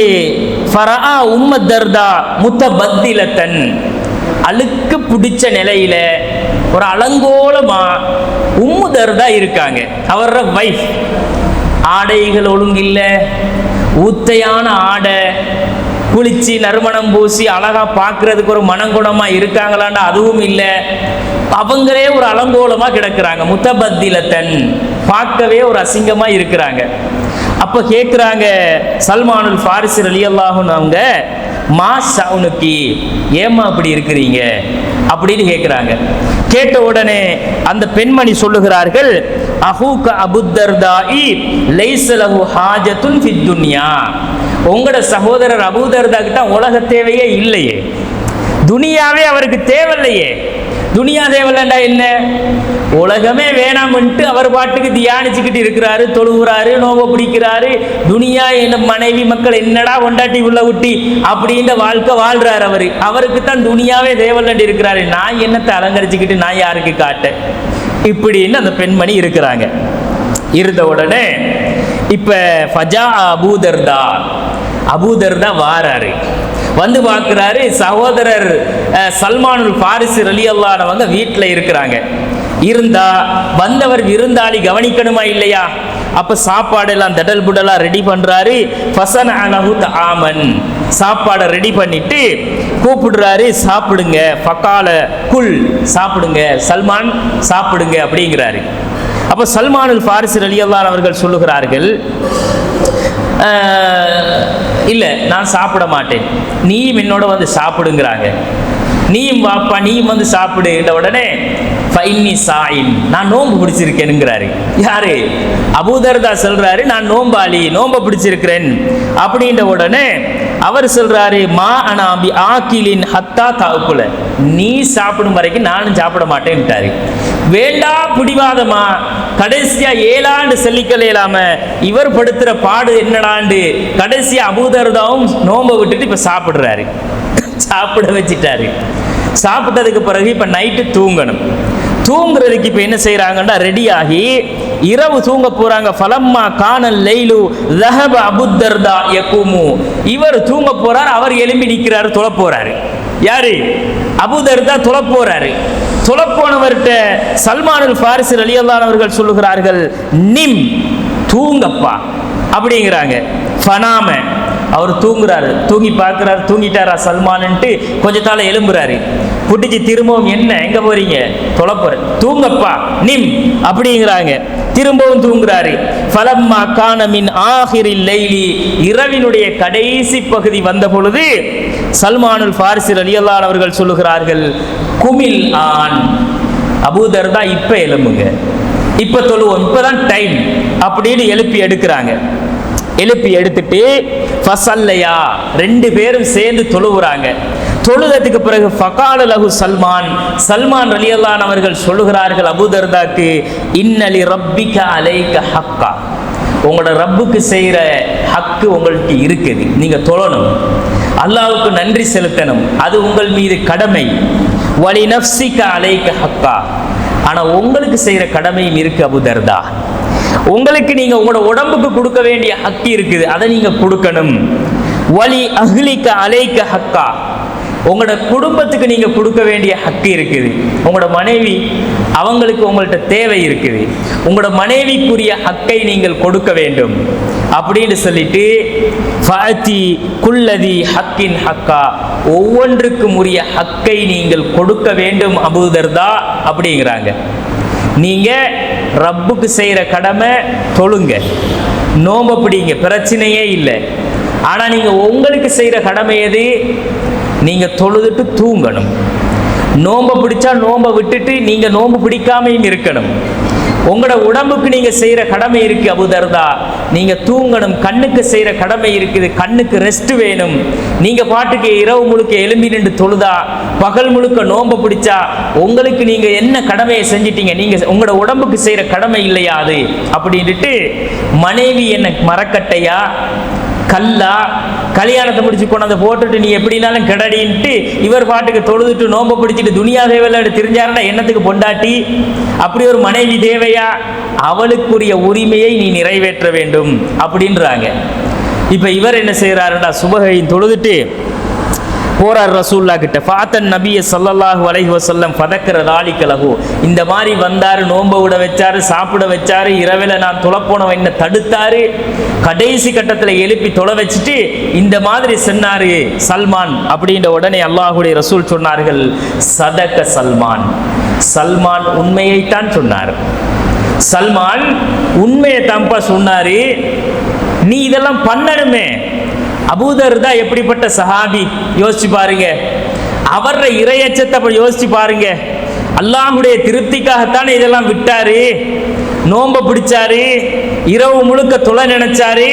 ஃபரஆ உம்மத்தர்தா முத்தபத்திலத்தன், அழுக்கு பிடிச்ச நிலையில ஒரு அலங்கோலமா உம்முதர்தா இருக்காங்க. அவரோட வைஃப். ஆடைகள் ஒழுங்கில்ல, ஊத்தையான ஆடை, குளிச்சு நறுமணம் பூசி அழகா பார்க்கறதுக்கு ஒரு மனங்குணமா இருக்காங்களாண்டா அதுவும் இல்லை. அவங்களே ஒரு அலங்கோலமா கிடக்குறாங்க. முத்தபத்திலத்தன், பார்க்கவே ஒரு அசிங்கமா இருக்கிறாங்க. அப்ப கேட்குறாங்க சல்மானுல் ஃபாரிசி ரலியல்லாஹு அன்ஹு அவங்க, மா ஷவுனுக்கி, ஏமா அப்படி இருக்கிறீங்க அப்படின்னு கேட்குறாங்க. கேட்ட உடனே அந்த பெண்மணி சொல்லுகிறார்கள், அஹூக அபூதர்தாஇ லைஸ லஹு ஹாஜத்துன் ஃபித் துன்யா, உங்களோட சகோதரர் அபூதர்தாக்கு தான் உலக தேவையே இல்லையே, துனியாவே அவருக்கு தேவையில்லையே. துனியா தேவையில்லண்டா என்ன, உலகமே வேணாம்ட்டு அவர் பாட்டுக்கு தியானிச்சுக்கிட்டு இருக்கிறாரு, தொழுகிறாரு, நோம்பு பிடிக்கிறாரு. துனியா என்ன மனைவி மக்கள் என்னடா கொண்டாட்டி உள்ள ஊட்டி அப்படின்ற வாழ்க்கை வாழ்றாரு. அவருக்கு தான் துனியாவே தேவையில்லண்டு இருக்கிறாரு. நான் என்னத்தை அலங்கரிச்சுக்கிட்டு நான் யாருக்கு காட்ட இப்படின்னு அந்த பெண்மணி இருக்கிறாங்க. இருந்த உடனே இப்ப ஃபஜா அபூதர்தா வாராரு. வந்து பார்க்கிறாரு, சகோதரர் சல்மானுல் ஃபாரிசி ரலியல்லாஹு அன்ஹு அவங்க வீட்டில் இருக்கிறாங்க. இருந்தா வந்தவர் விருந்தாளி கவனிக்கணுமா இல்லையா? அப்ப சாப்பாடு எல்லாம் தடல் புடலா ரெடி பண்றாரு. ஃபசன அனஹு தஆமன், சாப்பாடை ரெடி பண்ணிட்டு கூப்பிடுறாரு, சாப்பிடுங்க. ஃபகால குல், சாப்பிடுங்க சல்மான், சாப்பிடுங்க அப்படிங்கிறாரு. அப்ப சல்மானுல் ஃபாரிசி ரலியல்லாஹு அன்ஹு அவர்கள் சொல்லுகிறார்கள், இல்லை நான் சாப்பிட மாட்டேன், நீயும் என்னோட வந்து சாப்பிடுங்கிறாங்க. நீயும் வாப்பா, நீயும் வந்து சாப்பிடு. உடனே ஃபைன்னி சாயின், நான் நோன்பு பிடிச்சிருக்கேனுங்கிறாரு. யாரு? அபூதர்தா சொல்றாரு, நான் நோம்பாளி, நோன்பு பிடிச்சிருக்கிறேன் அப்படின்ற உடனே அவர் சொல்றாரு, மா அனாபி ஆக்கிலின் ஹத்தா தாக்குல, நீ சாப்பிடும் வரைக்கும் நானும் சாப்பிட மாட்டேன்ட்டாரு. வேண்டா பிடிவாதமா கடைசியா 7 ஆண்டு செல்லிக்கலையிலாம இவர் படுத்துற பாடு என்னடாண்டு கடைசியா அபூதர்தாவும் நோன்பை விட்டுட்டு இப்ப சாப்பிடுறாரு. சாப்பிட வச்சிட்டாரு. சாப்பிட்டதுக்கு பிறகு இப்ப நைட்டு தூங்கணும். தூங்குறதுக்கு இப்ப என்ன செய்யறாங்கன்னா, ரெடி ஆகி இரவு தூங்க போறாங்க. ஃபலம்மா கானல் லைலு ذهب அபூ தர்தா யகுமு. இவர் தூங்க போறார், அவர் எழும்பி நிற்கிறாரு, தொழ போறாரு. யாரு? அபூ தர்தா தொழ போறாரு. தொழ போனவர்கிட்ட சல்மானுல் ஃபாரிஸி ரலியல்லாஹு அவர்கள் சொல்லுகிறார்கள், நிம், தூங்கப்பா அப்படிங்கிறாங்க. ஃபனாம, அவர் தூங்குறாரு. தூங்கி பார்க்கிறாரு, தூங்கிட்டாரா சல்மான்ட்டு கொஞ்சத்தால எழும்புறாரு. புட்டிச்சு திரும்பவும், என்ன எங்க போறீங்க? தொழ போறேன். தூங்கப்பா, நிம் அப்படிங்கிறாங்க. திரும்பவும் தூங்குறாரு. ஃபலம்மா கான மின் ஆஹிரில் லைலி, இரவினுடைய கடைசி பகுதி வந்த பொழுது சல்மானுல் ஃபாரிஸி ரலியல்லாஹு அவர்கள் சொல்லுகிறார்கள், குமில் ஆன், அபூ தர்தா இப்ப எழும்புங்க, இப்ப தொழுவோம், இப்பதான் டைம் அப்படின்னு எழுப்பி எடுக்கிறாங்க. எழுப்பி எடுத்துட்டு ஃபஸல்லையா, ரெண்டு பேரும் சேர்ந்து தொழுகிறாங்க. தொழுதத்துக்கு பிறகு ஃபகால லஹு சல்மான், சல்மான் ரலியல்லாஹு அவர்கள் சொல்லுகிறார்கள் அபூ தர்தாக்கு, இன்னலி ரப்பிக அலைக ஹக்கா, உங்களோட ரப்புக்கு செய்கிற ஹக்கு உங்களுக்கு இருக்குது, நீங்க தொழணும், அல்லாஹ்வுக்கு நன்றி செலுத்தணும், அது உங்கள் மீது கடமை. வலி நஃப்ஸிக அலைக ஹக்கா, ஆனா உங்களுக்கு செய்கிற கடமையும் இருக்கு அபூ தர்தா. உங்களுக்கு நீங்க உங்களோட உடம்புக்கு கொடுக்க வேண்டிய ஹக்கு இருக்குது, அதை நீங்க கொடுக்கணும். வலி அஹ்லிக அலைக ஹக்கா, உங்களோட குடும்பத்துக்கு நீங்க கொடுக்க வேண்டிய ஹக்கு இருக்குது. உங்களோட மனைவி, அவங்களுக்கு உங்கள்கிட்ட தேவை இருக்குது, உங்களோட மனைவிக்குரிய ஹக்கை நீங்கள் கொடுக்க வேண்டும் அப்படின்னு சொல்லிட்டு ஃபஅதி குல்லதி ஹக்கின் ஹக்கா, ஒவ்வொன்றுக்கும் உரிய ஹக்கை நீங்கள் கொடுக்க வேண்டும் அபூ தர்தா அப்படிங்கிறாங்க. நீங்க ரப்புக்கு செய்யற கடமை தொழுங்க, நோம்ப பிடிங்க, பிரச்சனையே இல்லை. ஆனா நீங்க உங்களுக்கு செய்யற கடமை எது? நீங்க தொழுதுட்டு தூங்கணும். நோம்ப பிடிச்சா நோம்ப விட்டுட்டு நீங்க நோம்பு பிடிக்காமையும் இருக்கணும். உங்களோட உடம்புக்கு நீங்க செய்யற கடமை இருக்கு அபூ தர்தா, நீங்க தூங்கணும். கண்ணுக்கு செய்யற கடமை இருக்குது, கண்ணுக்கு ரெஸ்ட் வேணும். நீங்க பாட்டுக்கு இரவு முழுக்க எழும்பி நின்று தொழுதா, பகல் முழுக்க நோம்ப பிடிச்சா, உங்களுக்கு நீங்க என்ன கடமையை செஞ்சிட்டீங்க? நீங்க உங்களோட உடம்புக்கு செய்யற கடமை இல்லையா அது அப்படின்ட்டு, மனைவி என்ன மரக்கட்டையா கல்லா, கல்யாணத்தை முடிச்சு கொண்டாந்து போட்டுட்டு நீ எப்படினாலும் கிடடின்ட்டு இவர் பாட்டுக்கு தொழுதுட்டு நோம்ப பிடிச்சிட்டு துனியா தேவையில்லை தெரிஞ்சாருன்னா என்னத்துக்கு பொண்டாட்டி? அப்படி ஒரு மனைவி தேவையா? அவளுக்குரிய உரிமையை நீ நிறைவேற்ற வேண்டும் அப்படின்றாங்க. இப்ப இவர் என்ன செய்யறாருடா, சுபகையும் தொழுதுட்டு போறார் ரசூல்லா கிட்ட. ஃபாத்தன் நபிய ஸல்லல்லாஹு அலைஹி வஸல்லம் ஃபதக்கர தாலிக லஹு, இந்த மாதிரி வந்தாரு, நோன்பை விட வச்சாரு, சாப்பிட வச்சாரு, இரவில் நான் தொலைப்போனவன் என்ன தடுத்தாரு, கடைசி கட்டத்தில் எழுப்பி தொலை வச்சுட்டு இந்த மாதிரி சொன்னாரு சல்மான் அப்படின்ற உடனே அல்லாஹுடைய ரசூல் சொன்னார்கள், சதக சல்மான், சல்மான் உண்மையைத்தான் சொன்னார், சல்மான் உண்மையை தான்ப்பா சொன்னாரு, நீ இதெல்லாம் பண்ணணுமே. அபூ தர்தா எப்படிப்பட்ட சஹாபி யோசிச்சு பாருங்க, அவர இறையச்சத்தை யோசிச்சு பாருங்க. அல்லாஹ்வுடைய திருப்திக்காகத்தானே இதெல்லாம் விட்டாரு, நோம்ப பிடிச்சாரு, இரவு முழுக்க தொலை நினைச்சாரு.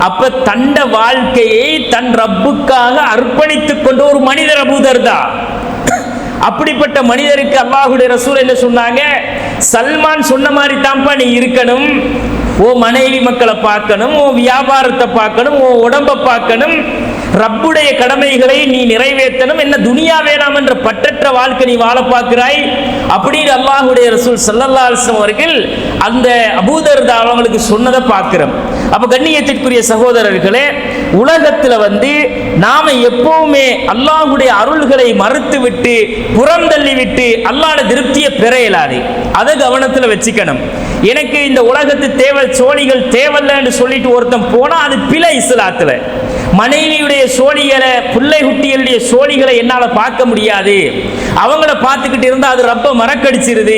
அப்ப தண்ட வாழ்க்கையை தன் ரப்புக்காக அர்ப்பணித்துக் கொண்ட ஒரு மனிதர் அபூ தர்தா. அப்படிப்பட்ட மனிதருக்கு அல்லாஹ்வுடைய ரசூல் என்ன சொன்னாங்க, சல்மான் சொன்ன மாதிரி தான்ப்பா நீ இருக்கணும், ஓ மனைவி மக்களை பார்க்கணும், ஓ வியாபாரத்தை பார்க்கணும், ஓ உடம்பை பார்க்கணும், ரப்புடைய கடமைகளை நீ நிறைவேற்றணும், என்ன துனியா வேணாம் என்ற பற்றற்ற வாழ்க்கை நீ வாழ பார்க்கிறாய் அப்படின்னு அல்லாஹ்வுடைய ரசூல் ஸல்லல்லாஹு அலைஹி வஸல்லம் அவர்கள் அந்த அபூ தர்தா அவங்களுக்கு சொன்னதை பார்க்கிறோம். அப்ப கண்ணியத்திற்குரிய சகோதரர்களே, உலகத்துல நாம எப்பவுமே அல்லாஹ்வுடைய அருள்களை மறுத்து விட்டு புறந்தள்ளி விட்டு அல்லாஹ்வுடைய திருப்தியை பெற இயலாது. அதை கவனத்துல வச்சுக்கணும். எனக்கு இந்த உலகத்து தேவை சோழிகள் தேவையில்லைன்னு சொல்லிட்டு ஒருத்தன் போனா அது பிழை. இஸ்லாத்துல மனைவியுடைய சோழிகளை, பிள்ளை குட்டிகளுடைய சோழிகளை என்னால பார்க்க முடியாது, அவங்கள பார்த்துக்கிட்டு இருந்தா அது ரப்ப மறக்கடிச்சிருது.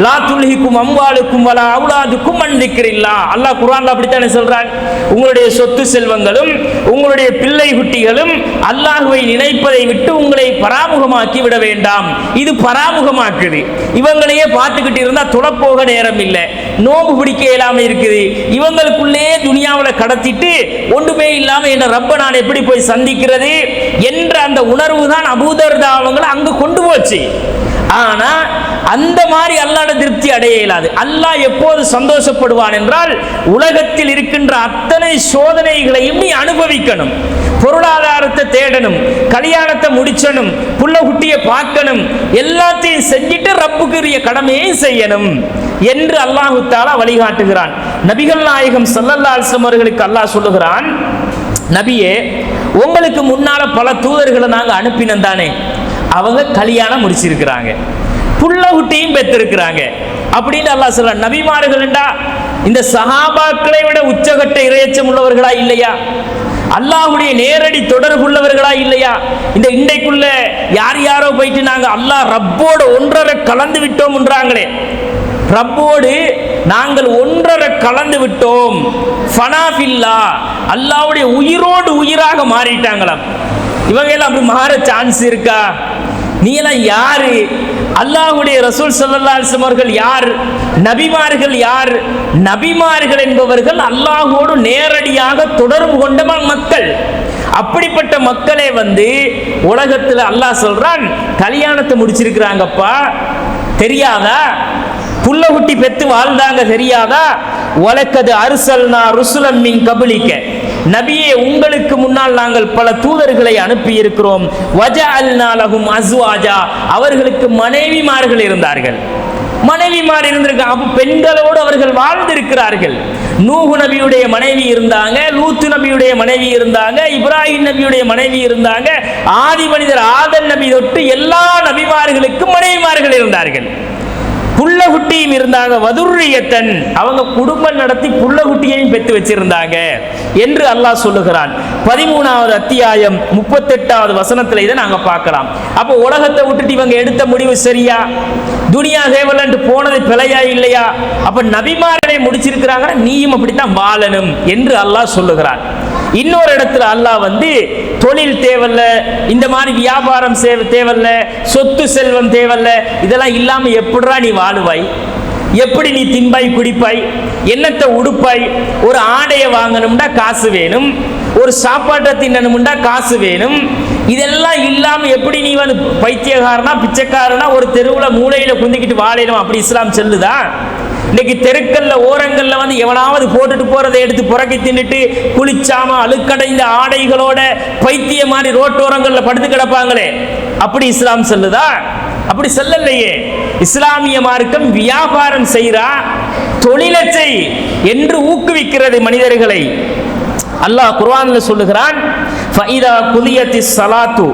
லா துல்ஹிக்கும் அம்வாலுக்கும் வலா அவுலாதுக்கும் அன் திக்ரில்லாஹ், அல்லாஹ் குர்ஆன்ல அப்படித்தானே சொல்றான். உங்களுடைய சொத்து செல்வங்களும் உங்களுடைய பிள்ளை குட்டிகளும் அல்லாஹ்வை நினைப்பதை விட்டு உங்களை பராமுகமாக்கி விட வேண்டாம். இது பராமுகமாக்குது. இவங்களையே பார்த்துக்கிட்டு இருந்தா துளப்போக நேரம் இல்லை, நோம்பு பிடிக்க இயலாம இருக்குது. இவங்களுக்குள்ளே துனியாவில் கடத்திட்டு ஒன்றுமே இல்லாம என்ற ரப்ப நான் எப்படி போய் சந்திக்கிறது என்ற அந்த உணர்வு தான் அபூ தர்தா அவங்களை அங்கு கொண்டு போச்சு. ஆனா அந்த மாதிரி அல்லாஹ்வுடைய திருப்தி அடைய இயலாது. அல்லாஹ் எப்போது சந்தோஷப்படுவான் என்றால் உலகத்தில் இருக்கின்ற அத்தனை சோதனைகளையும் நீ அனுபவிக்கணும். பொருளாதாரத்தை தேடணும், கல்யாணத்தை முடிச்சணும், புள்ள குட்டியை பார்க்கணும், எல்லாத்தையும் செஞ்சுட்டு ரப்புக்குரிய கடமையை செய்யணும் என்று அல்லாஹு தஆலா வழிகாட்டுகிறான். நபிகள் நாயகம் ஸல்லல்லாஹு அலைஹி வஸல்லம் அவர்களுக்கு அல்லாஹ் சொல்லுகிறான், நபியே உங்களுக்கு முன்னால பல தூதர்களை நாங்க அனுப்பினோம் தானே, அவங்க கல்யாணம் முடிச்சிருக்கிறாங்க, புள்ள குட்டியும் பெற்றிருக்கிறாங்க அப்படின்னு அல்லாஹ் சொல்றான். நபிமார்கள்டா இந்த சஹாபாக்களை விட உச்சகட்ட இறையச்சம் உள்ளவர்களா இல்லையா? அல்லாஹ்வுடைய நேரடி தொடர்புள்ளவர்களா இல்லையா? இந்த இன்றைக்குள்ள யார் யாரோ போயிட்டு நாங்க அல்லாஹ் ரப்போடு ஒன்றரை கலந்து விட்டோம்ன்றாங்களே, ரப்போடு நாங்கள் ஒன்றரை கலந்து விட்டோம், ஃபனாஃபில்லா அல்லாஹ்வுடைய உயிரோடு உயிராக மாறிட்டாங்களாம். இவங்க எல்லாம் அப்படி மாற சான்ஸ் இருக்கா? நீ எல்லாம் யாரு? அல்லாஹ்வுடைய ரசூல் ஸல்லல்லாஹு அலைஹி வஸல்லம் அவர்கள் யார்? நபிமார்கள் யார்? நபிமார்கள் என்பவர்கள் அல்லாஹ்வோடு நேரடியாக தொடர்பு கொண்ட மக்கள். அப்படிப்பட்ட மக்களே உலகத்தில் அல்லாஹ் சொல்றான் கல்யாணத்தை முடிச்சிருக்கிறாங்கப்பா, தெரியாதா? புள்ள குட்டி பெத்து வாழ்ந்தாங்க, தெரியாதா? வலக்கது அர்சல்னா ருசுலம் மின் கபலிக்க, நபியே உங்களுக்கு முன்னால் நாங்கள் பல தூதர்களை அனுப்பி இருக்கிறோம். வஜஅல்னா லஹும் அஸ்வாஜா, அவர்களுக்கு மனைவிமார்கள் இருந்தார்கள், மனைவிமார் இருந்திருக்காங்க. அப்ப பெண்களோடு அவர்கள் வாழ்ந்திருக்கிறார்கள். நூஹு நபியுடைய மனைவி இருந்தாங்க, லூத்து நபியுடைய மனைவி இருந்தாங்க, இப்ராஹிம் நபியுடைய மனைவி இருந்தாங்க, ஆதி மனிதர் ஆதம் நபி தொட்டு எல்லா நபிமார்களுக்கும் மனைவிமார்கள் இருந்தார்கள், புள்ள குட்டியும் இருந்தாங்க. வதுர்ரியத்தன், அவங்க குடும்பம் நடத்தி புள்ள குட்டியையும் பெற்று வச்சிருந்தாங்க என்று அல்லாஹ் சொல்லுகிறான். 13வது அத்தியாயம் 38வது வசனத்துல இதை நாங்க பார்க்கலாம். அப்போ உலகத்தை விட்டுட்டு இவங்க எடுத்த முடிவு சரியா? துனியா தேவலன்ட்டு போனது பிழையா இல்லையா? அப்ப நபிமார்களை முடிச்சிருக்கிறாங்க, நீயும் அப்படித்தான் வாழணும் என்று அல்லாஹ் சொல்லுகிறான். இன்னொரு இடத்துல அல்லாஹ் தொழில் தேவல்ல, இந்த மாதிரி வியாபாரம் தேவல்ல, சொத்து செல்வம் தேவல்ல, இதெல்லாம் இல்லாம எப்படிரா நீ வாழுவாய்? எப்படி நீ திம்பாய் குடிப்பாய்? என்னத்தை உடுப்பாய்? ஒரு ஆடையை வாங்கணும்னா காசு வேணும், ஒரு சாப்பாட்டை தின்னணும்னா காசு வேணும். இதெல்லாம் இல்லாம எப்படி நீ பைத்தியக்காரனா பிச்சைக்காரனா ஒரு தெருவில் மூளையில குந்திக்கிட்டு வாழணும்? அப்படி இஸ்லாம் சொல்லுதா? இன்னைக்கு தெருக்கல்ல ஓரங்கள்ல எவனாவது போட்டுட்டு போறதை எடுத்து புறக்கி தின்னுட்டு குளிச்சாம அழுக்கடைந்த ஆடைகளோட பைத்திய மாதிரி ரோட்டோரங்கள்ல படுத்து கிடப்பாங்களே, அப்படி இஸ்லாம் சொல்லுதா? அப்படி சொல்லலையே. இஸ்லாமிய மார்க்கம் வியாபாரம் செய்றா, தொழிலை செய் என்று ஊக்குவிக்கிறது மனிதர்களை. அல்லாஹ் குர்ஆன்ல சொல்லுகிறான், ஃபைதா குலியத்திஸ் ஸலாத்து,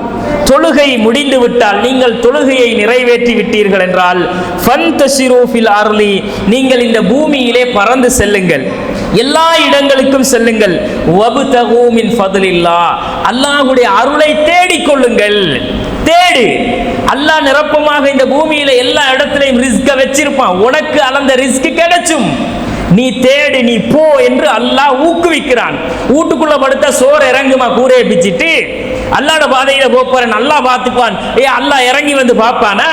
தொழுகை முடிந்து விட்டால், நீங்கள் தொழுகையை நிறைவேற்றி விட்டீர்கள் என்றால், ஃபன்தஷிரு ஃபில் அர்லி, நீங்கள் இந்த பூமியிலே பறந்து செல்லுங்கள், எல்லா இடங்களுக்கும் செல்லுங்கள். வப்தகு மின் ஃபத்லில்லாஹ், அல்லாஹ்வுடைய அருளை தேடிக் கொள்ளுங்கள். தேடு, அல்லாஹ் நிரப்பமாக இந்த பூமியில எல்லா இடத்திலையும் ரிஸ்க வச்சிருப்பான், உனக்கு அளந்த ரிஸ்க் கிடைச்சும். நீ தேடு, நீ போ என்று அல்லாஹ் ஊக்குவிக்கிறான். வீட்டுக்குள்ள படுத்த சோறு இறங்குமா கூரையை பிச்சுட்டு? அல்லாஹ்வுடைய பாதையில போற நல்லா பார்த்துப்பான். அல்லாஹ் இறங்கி பார்ப்பானா?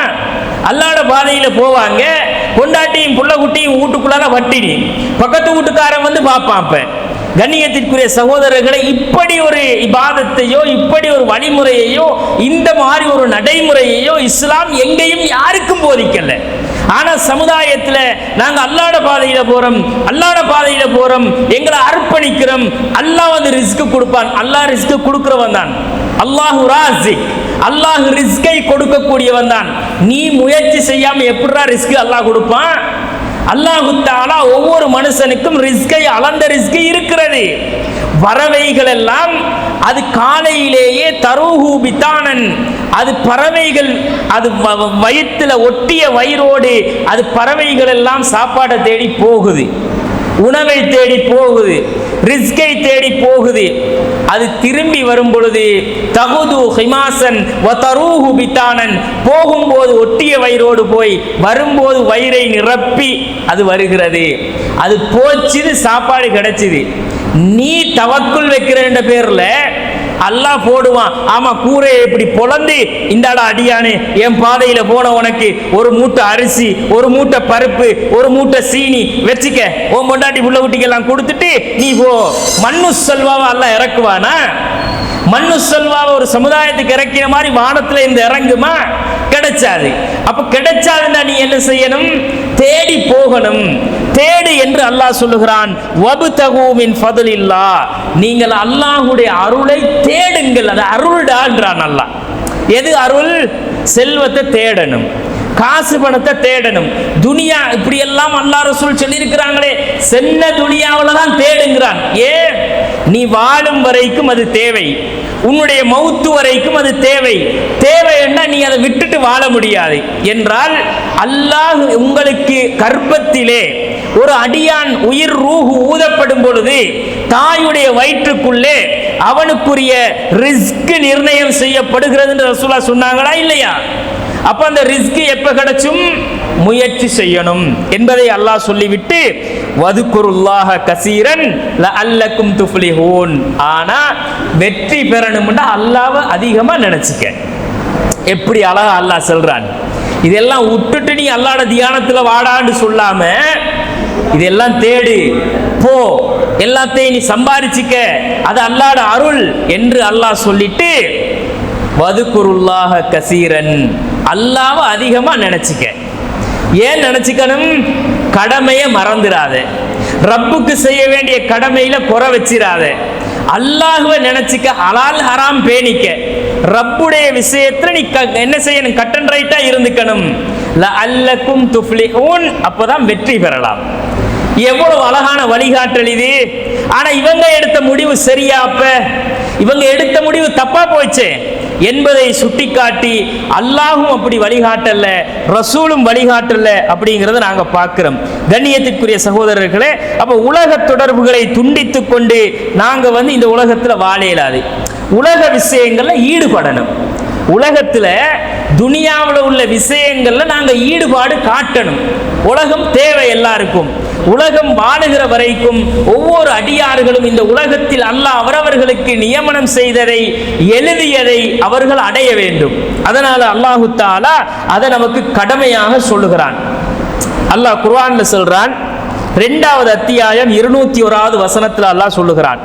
அல்லாஹ்வுடைய பாதையில போவாங்க, பொண்டாட்டியும் புள்ள குட்டியும் வீட்டுக்குள்ளார வட்டினி, பக்கத்து வீட்டுக்காரன் பார்ப்பான். அப்ப கண்ணியத்திற்குரிய சகோதரர்களை, இப்படி ஒரு இபாதத்தையோ இப்படி ஒரு வழிமுறையையோ இந்த மாதிரி ஒரு நடைமுறையையோ இஸ்லாம் எங்கேயும் யாருக்கும் போதிக்கல. ஆனா சமுதாயத்தில் நாங்க அல்லாஹ்வுடைய பாதையில போறோம், அல்லாஹ்வுடைய பாதையில போறோம், எங்களை அர்ப்பணிக்கிறோம். அல்லாஹ் ரிஸ்க் கொடுப்பான், அல்லாஹ் ரிஸ்க் கொடுக்கிறவன் தான். அல்லாஹு ராஸிக், அல்லாஹ் ரிஸ்கை கொடுக்கக்கூடியவன் தான். நீ முயற்சி செய்யாம எப்படிடா ரிஸ்க் அல்லாஹ் கொடுப்பான்? அல்லாஹு தஆலா ஒவ்வொரு மனுஷனுக்கும் ரிஸ்கை அளந்த ரிஸ்க் இருக்கிறது. பறவைகள் எல்லாம் அது காலையிலேயே தருஹு பிதானன், அது பறவைகள் அது வயிற்றுல ஒட்டிய வயிறோடு அது பறவைகள் எல்லாம் சாப்பாடை தேடி போகுது, உணவை தேடி போகுது, ரிஸ்கை தேடி போகுது. அது திரும்பி வரும் பொழுது தகுது ஹிமாசன் வதரூஹு பிதானன், போகும்போது ஒட்டிய வயிறோடு போய் வரும்போது வயிறை நிரப்பி அது வருகிறது. அது போச்சுது, சாப்பாடு கிடைச்சிது. நீ தவக்குள் வைக்கிற பேர்ல அல்லாஹ் போடுவான். ஆமா, கூரையை இப்படி பொளந்து இந்தாடா அடியானே, என் பாதையில போன உனக்கு ஒரு மூட்டை அரிசி, ஒரு மூட்டை பருப்பு, ஒரு மூட்டை சீனி வச்சுக்க, உன் பொண்டாட்டி புள்ள குட்டிக்கெல்லாம் கொடுத்துட்டு நீ போ. மண்ணு செல்வாவை அல்லாஹ் இறக்குவானா? மண்ணு செல்வாவை ஒரு சமுதாயத்துக்கு இறக்கிற மாதிரி வானத்துல இந்த இறங்குமா? கிடைச்சாது. அப்ப கிடைச்சாதுன்னா நீ என்ன செய்யணும்? தேடி போகணும். தேடு என்று அல்லாஹ் சொல்லுகிறான். வப்தகு மின் ஃபத்லில்லாஹ், நீங்கள் அல்லாஹ்வுடைய அருளை தேடுங்கள். அது அருள்டான்றான் அல்லாஹ். எது அருள்? செல்வத்தை தேடணும், காசு பணத்தை தேடணும். துனியா இப்படி எல்லாம் அல்லாஹ் ரசூல் சொல்லி இருக்கிறாங்களே, சென்ன துனியாவில் தான் தேடுங்கிறான். ஏன்? நீ வாழும் வரைக்கும் அது தேவை, உன்னுடைய மௌத்து வரைக்கும் அது தேவை. தேவை என்ன? நீ அதை விட்டுட்டு வாழ முடியாது என்றால், அல்லாஹ் உங்களுக்கு கர்ப்பத்திலே ஒரு அடியான் உயிர் ரூஹு ஊதப்படும் பொழுது தாயுடைய வயிற்றுக்குள்ளே அவனுக்குரிய ரிஸ்க் நிர்ணயம் செய்யப்படுகிறது என்று ரசூலுல்லாஹ் சொன்னாங்களா இல்லையா? அப்ப அந்த ரிஸ்க் எப்ப கிடைச்சும்? முயற்சி செய்யணும் என்பதை அல்லாஹ் சொல்லிவிட்டு வதுகுருல்லாஹ கசீரன் லஅல்லக்கும் துஃப்லிஹூன், ஆனா வெற்றி பெறணும்னா அல்லாஹ்வை அதிகமா நினைச்சுக்க. எப்படி அழகா அல்லாஹ் சொல்றான். இதெல்லாம் விட்டுட்டு நீ அல்லாஹ்வோட தியானத்துல வாடான்னு சொல்லாம இதெல்லாம் தேடு போ, எல்லாத்தையும் நீ சம்பாரிச்சுக்க, அது அல்லாஹ்வோட அருள் என்று அல்லாஹ் சொல்லிட்டு வதுகுருல்லாஹ கசீரன், அல்லாஹ்வை அதிகமா நினைச்சுக்க. ஏன் நினைச்சுக்கணும்? கடமையை மறந்துடாத, ரப்புக்கு செய்ய வேண்டிய கடமையில குறை வச்சிடாத, அல்லாஹ்வை நினைச்சுக்க, ஹலால் ஹராம் பேணிக்க, ரப்புடைய விஷயத்துல நீ என்ன செய்யணும்? கட் அண்ட் ரைட்டா இருந்துக்கணும். லஅல்லக்கும் துஃப்லிஹூன், அப்பதான் வெற்றி பெறலாம். எவ்வளவு அழகான வழிகாட்டல் இது. ஆனா இவங்க எடுத்த முடிவு சரியா? அப்ப இவங்க எடுத்த முடிவு தப்பா போச்சு என்பதை சுட்டிக்காட்டி அல்லாஹும் அப்படி வழிகாட்டல்ல, ரசூலும் வழிகாட்டல்ல அப்படிங்கிறத நாங்க பார்க்கிறோம். கண்ணியத்திற்குரிய சகோதரர்களே, அப்ப உலக தொடர்புகளை துண்டித்து கொண்டு நாங்க இந்த உலகத்துல வாழ இயலாது. உலக விஷயங்கள்ல ஈடுபடணும். உலகத்துல துனியாவில் உள்ள விஷயங்கள்ல நாங்க ஈடுபாடு காட்டணும். உலகம் தேவை எல்லாருக்கும். உலகம் வாழுகிற வரைக்கும் ஒவ்வொரு அடியார்களும் இந்த உலகத்தில் அல்லாஹ் அவரவர்களுக்கு நியமனம் செய்ததை, எழுதியதை அவர்கள் அடைய வேண்டும். அதனால அல்லாஹு தஆலா அதை நமக்கு கடமையாக சொல்லுகிறான். அல்லாஹ் குர்ஆன்ல சொல்றான், 2வது அத்தியாயம் 201வது வசனத்தில் அல்லாஹ் சொல்லுகிறான்,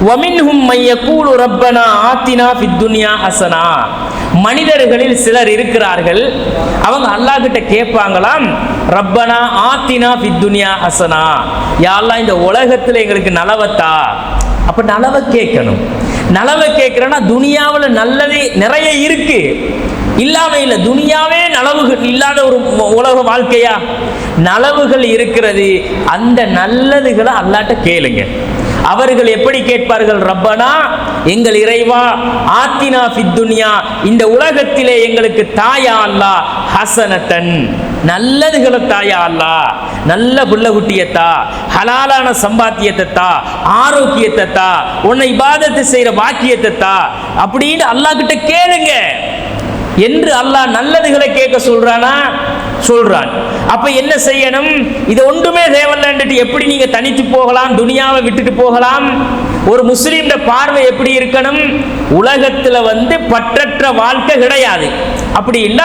வமின்ஹும் மையகூலு ரப்பனா ஆத்தினா ஃபித் துன்யா ஹஸனா. மனிதர்களில் சிலர் இருக்கிறார்கள், அவங்க அல்லாஹ் கிட்ட கேட்பாங்களாம், ரப்பனா ஆத்தினா ஃபித் துன்யா ஹஸனா, யா அல்லாஹ் இந்த உலகத்துல எங்களுக்கு நலவத்தா. அப்ப நலவை கேட்கணும். நலவை கேட்கிறேன்னா துனியாவில் நல்லது நிறைய இருக்கு, இல்லாம இல்லை. துனியாவே நலவுகள் இல்லாத ஒரு உலக வாழ்க்கையா? நலவுகள் இருக்கிறது. அந்த நல்லதுகளை அல்லாஹ்ட்ட கேளுங்க. அவர்கள் எப்படி கேட்பார்கள்? ரப்பனா, எங்கள் இறைவா, ஆத்தினா ஃபித் துன்யா, இந்த உலகத்திலே எங்களுக்கு தாயா அல்லாஹ், ஹஸனத்தன், நல்லதுகளை தாயா அல்லாஹ், நல்ல புள்ள குட்டியத்தா, ஹலாலான சம்பாத்தியத்தை தா, ஆரோக்கியத்தை தா, உன்னை இபாதத்து செய்யற பாக்கியத்தை தா அப்படின்னு அல்லாஹ் கிட்ட கேளுங்க என்று அல்லாஹ் நல்லதுகளை கேட்க சொல்றானா? சொல்றான். அப்ப என்ன செய்யணும்? இது ஒன்றுமே தேவையில்லைன்ட்டு எப்படி நீங்க தனித்து போகலாம்? துனியாவை விட்டுட்டு போகலாம்? ஒரு முஸ்லீம் பார்வை எப்படி இருக்கணும்? உலகத்துல பற்றற்ற வாழ்க்கை கிடையாது. அப்படி இல்ல,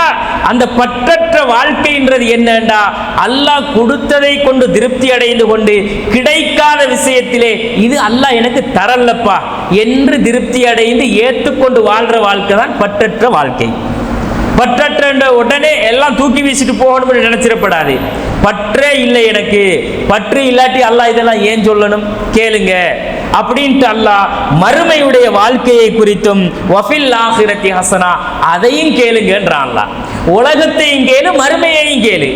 அந்த பற்றற்ற வாழ்க்கைன்றது என்னண்டா, அல்லாஹ் கொடுத்ததை கொண்டு திருப்தி அடைந்து கொண்டு கிடைக்காத விஷயத்திலே இது அல்லாஹ் எனக்கு தரலப்பா என்று திருப்தி அடைந்து ஏற்றுக்கொண்டு வாழ்ற வாழ்க்கை தான் பற்றற்ற வாழ்க்கை. பற்றற்ற உடனே எல்லாம் தூக்கி வீசிட்டு போகணும்னு நினைச்சிடப்படாது. பற்றே இல்லை எனக்கு, பற்று இல்லாட்டி அல்லாஹ் இதெல்லாம் ஏன் சொல்லணும்? கேளுங்க அப்படின்ட்டு அல்லாஹ் மறுமையுடைய வாழ்க்கையை குறித்தும் வஃபில் ஆகிரத்தி ஹஸனா, அதையும் கேளுங்கன்றான் அல்லாஹ். உலகத்தையும் கேளு, மறுமையையும் கேளு.